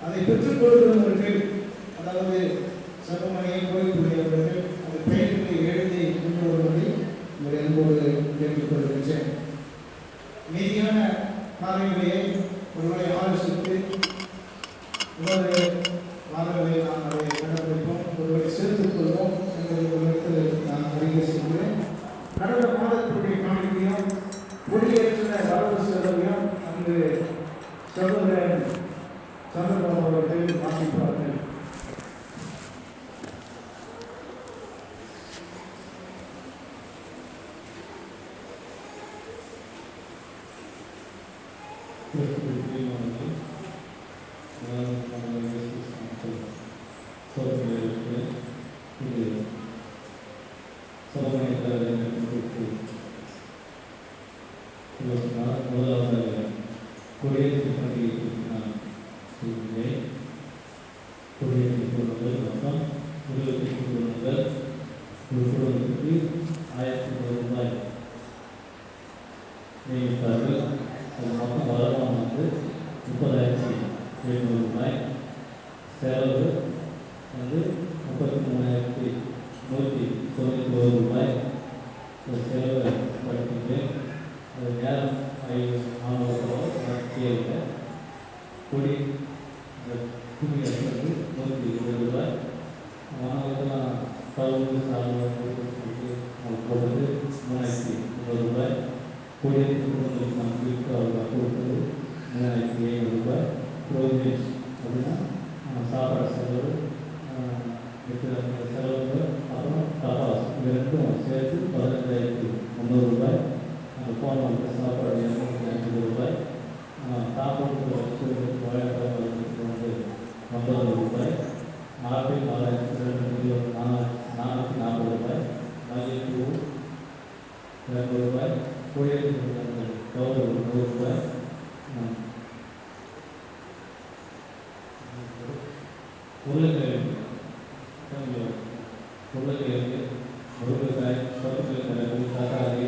அதை பெற்றுக்கொள்கிறவர்கள் அதாவது சபமணியை கோயிலுடையவர்கள் அந்த பெயர்களை எழுதி கொண்டு வருவதை உங்கள் என்போடு கேட்டுக்கொள்கின்றேன். மீதியான காரியங்களையே ஒருவரை ஆலோசித்து இன்னொரு வாரங்களை நாம் அதை கண்டுபிடிப்போம், ஒருவரை சேர்த்துக் கொள்வோம் என்பதை ஒரு இடத்தில் நான் அறிக்கை செய்கிறேன். கடந்த மாதத்துடைய காணிக்கையும் கொடியேற்ற வரவு செலவையும் அங்கு சகோதரன் சந்திரபாபு அவர்கள் வாசிப்பார்கள். செலவு வந்து 33,191 ரூபாய் செலவு படிக்கின்றேன். அது நேரம் 400 கொடி இந்த துணி எடுக்கிறது 120 ரூபாய். மாணவர்கள்லாம் கவுந்து சால்வை போடுறது 3000 ரூபாய். கொடியேற்று குடும்பங்களுக்கு நம்ம வீட்டு அவர்கள் கொடுத்தது 3700 ரூபாய். ப்ரோஜேஜ் அப்படின்னா சாப்பாடு செலவு செலவுகள், அப்புறம் தபாஸ் இது ரெண்டும் சேர்த்து 15300 ரூபாய். அந்த போன சாப்பாடு 250 ரூபாய். சாப்பாடு வச்சு வாழைப்பழம் வந்து 900 ரூபாய். ஆப்பிள் 440 ரூபாய். மல்லிகைப்பூ 200 ரூபாய். கோயிலுக்கு கவர் 100 ரூபாய். உருளைக்கிழங்கு முருங்கைக்காய், கொத்தமல்லி, தக்காளி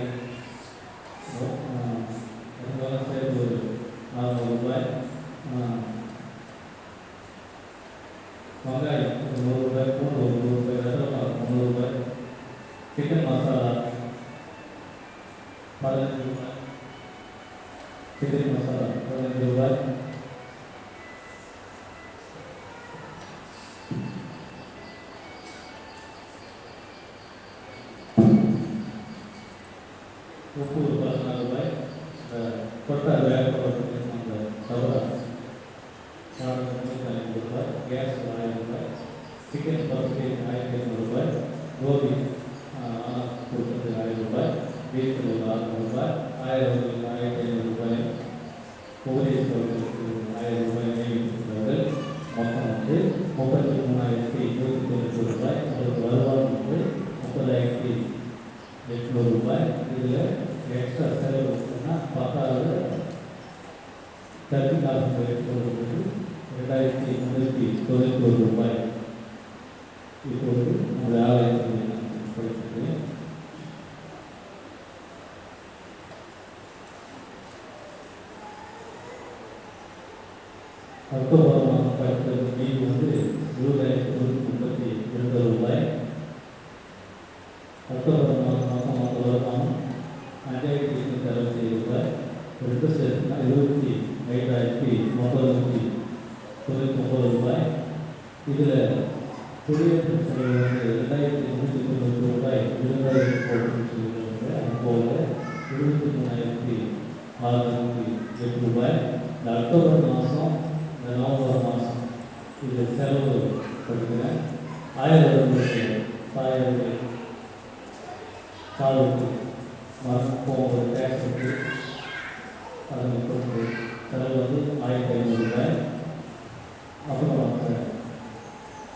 இதெல்லாம் சேர்த்து ஒரு 400 ரூபாய். வெங்காயம் 100 ரூபாய். பூண்டு 100 ரூபாய். வெள்ளம் 300 ரூபாய். சிக்கன் மசாலா 15 ரூபாய். சிக்கன் மசாலா 15 ரூபாய். உப்பு 14 ரூபாய். கொட்டை வேலைப்படுறது அந்த தவறா 450 ரூபாய். கேஸ் 1000 ரூபாய். சிக்கன் பர்ஃபி 1500 ரூபாய். கோபி கொடுத்தது 1000 ரூபாய். பீஃப் 600 ரூபாய். 1500 ரூபாய். கோவிலுக்கு 1000 ரூபாய் நியமிக்கிறார்கள். மொத்தம் வந்து 33,290 ரூபாய். அதுக்கு வருவாய் வந்து 30,800 ரூபாய். இதில் எக்ஸ்ட்ரா செலவு இருக்குன்னா 10,000 2,390 ரூபாய். இப்போது அந்த ஆலயத்தில் படிக்கிறேன். அக்டோபர் மாதம் படித்தது மீது வந்து 20,132 ரூபாய். அக்டோபர் மாதம் வருமானம் 5,867 ரூபாய். ரெண்டு சேர்த்துனா 25,999 ரூபாய். இதில் குடியேற்ற செலவு வந்து 2,390 ரூபாய். விருந்தாளி போட்டு அதுபோல் 23,608 ரூபாய். இந்த அக்டோபர் மாதம், இந்த நவம்பர் மாதம் இது செலவு கொடுக்குறேன். 1000 ரூபாய்க்கு சாவுக்கு போகிற டேக்ஸ் இருக்குது. அதில் கொடுத்து செலவு வந்து 1,500 ரூபாய். அப்புறம்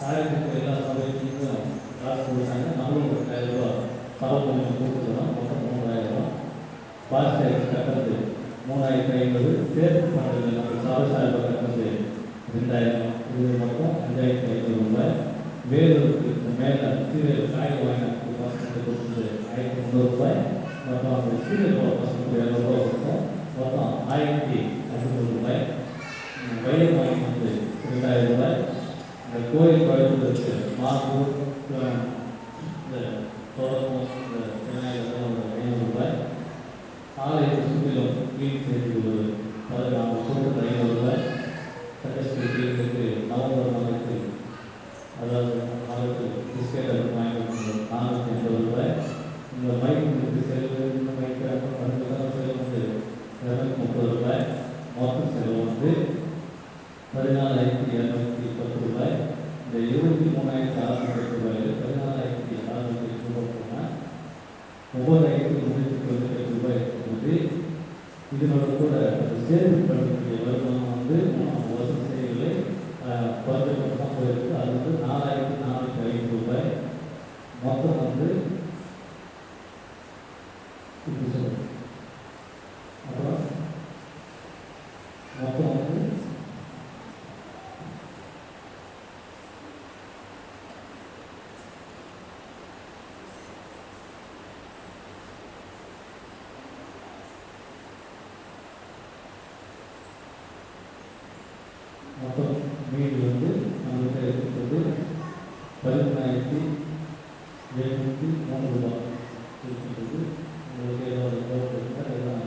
காலேஜுக்கு எல்லா சபைக்கும் காசு கொடுத்தாங்க. நம்மளும் 1000 ரூபா சபை கொஞ்சம் கொடுத்துருவோம். மொத்தம் 3000 ரூபா. பாஸ் டேக்ஸ் கட்டுறது 3,500. சேர்த்து பண்ணுறது நம்ம சபை சார்பாக கட்டுறது 2000. இது மொத்தம் 5,500 ரூபாய். வேலூருக்கு மேலே சீரியல் காய் வாங்க பசங்க கொடுத்தது 1,300 ரூபாய். மொத்தம் அந்த சீரியல் போகிற பசங்களுக்கு 200 ரூபா கொடுத்தோம். மொத்தம் 1,500 ரூபாய். வயல் வாங்கி வந்து 2,000 ரூபாய். இந்த கோயில் பழுவதற்கு மாசூர் இந்த தொடர்பும் இந்த விநாயகர் 500 ரூபாய். ஆலயத்தை சுற்றிலும் கிளீன் செய்து ஒரு 500 ரூபாய். சட்டஸ்ரீ கிளீனுக்கு நவம்பர் மாதத்துக்கு அதாவது அதற்கு பிஸ்கெட் வாங்கி 450 ரூபாய். இந்த மைக்கு செலவு, இந்த மைக்கு அதுக்கெல்லாம் செலவு வந்து 230 ரூபாய். மொத்த செலவு வந்து 14,210 ரூபாய். இந்த 23,600 ரூபாயில் 14,600 ரூபாய் 9,398 ரூபாய் வந்து இதனோட கூட சேர்த்து பண்ணக்கூடிய வருமானம் வந்து வசதி செய்யவில்லை. குறைஞ்சபட்சமாக போயிருக்கு. அது வந்து 4,405 ரூபாய். மொத்தம் வந்து அப்புறம் மொத்தம் வந்து மொத்தம் மீது வந்து நம்மகிட்ட இருக்கிறது 13,703 ரூபாய் இருக்கிறது. உங்களுக்கு ஏதாவது எல்லாம்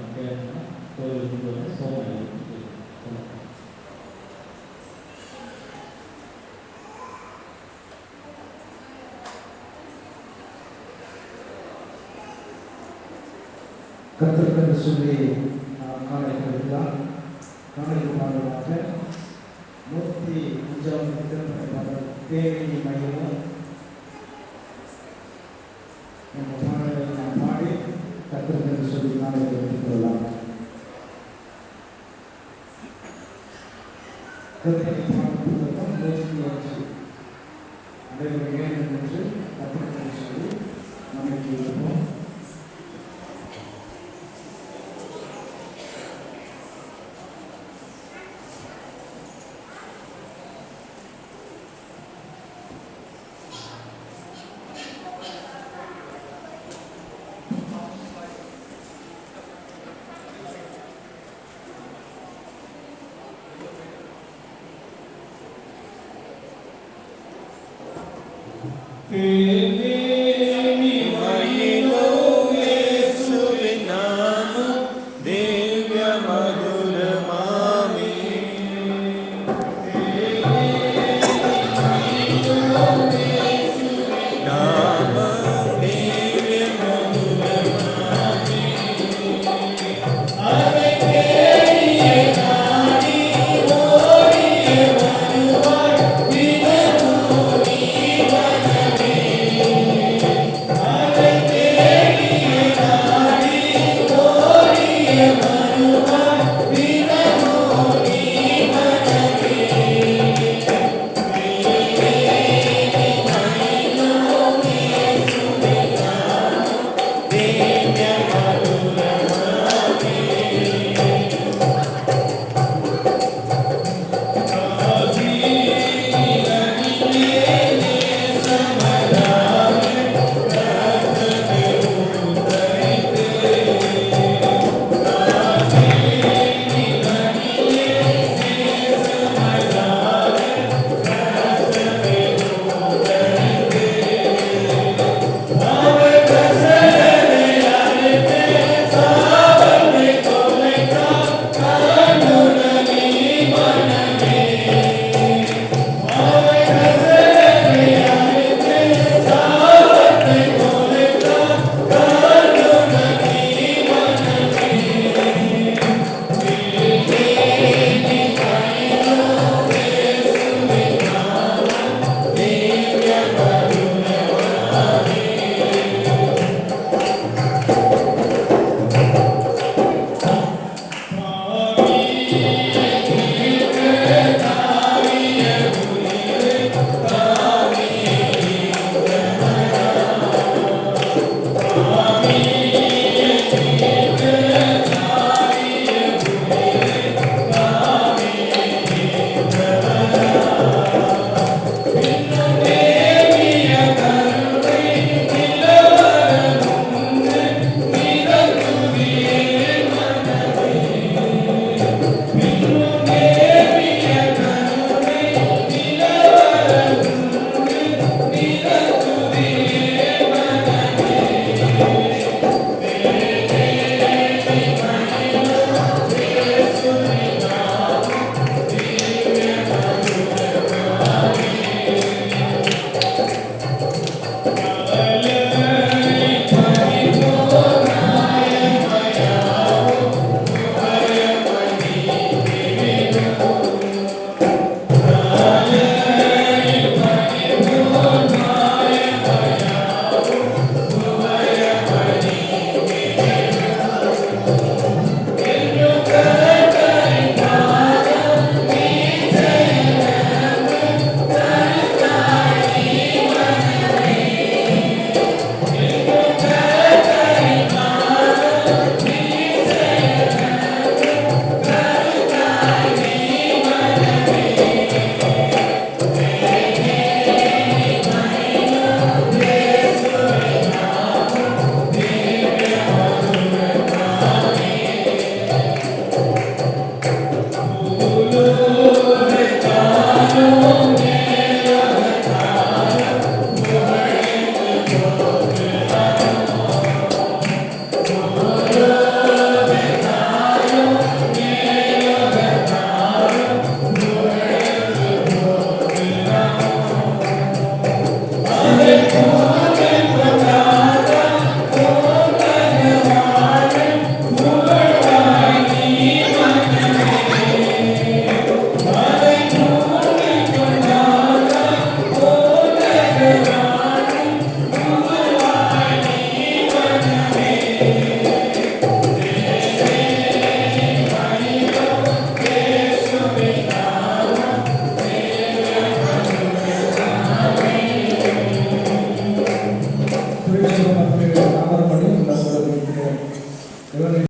கத்திற்கு சொல்லி காணப்படுகிறார். காணொலி பாடலாக 105 பாடல் தேவையை மையமும் நம்ம பாடலை நாம் பாடி கத்திற்கு சொல்லி காணொலி எடுத்துக்கொள்ளலாம். கத்திரை பாடல் 105 அனைவரும் வேண்டும் என்று கத்திற்கு சொல்லி நமக்கு இருப்போம். Amen.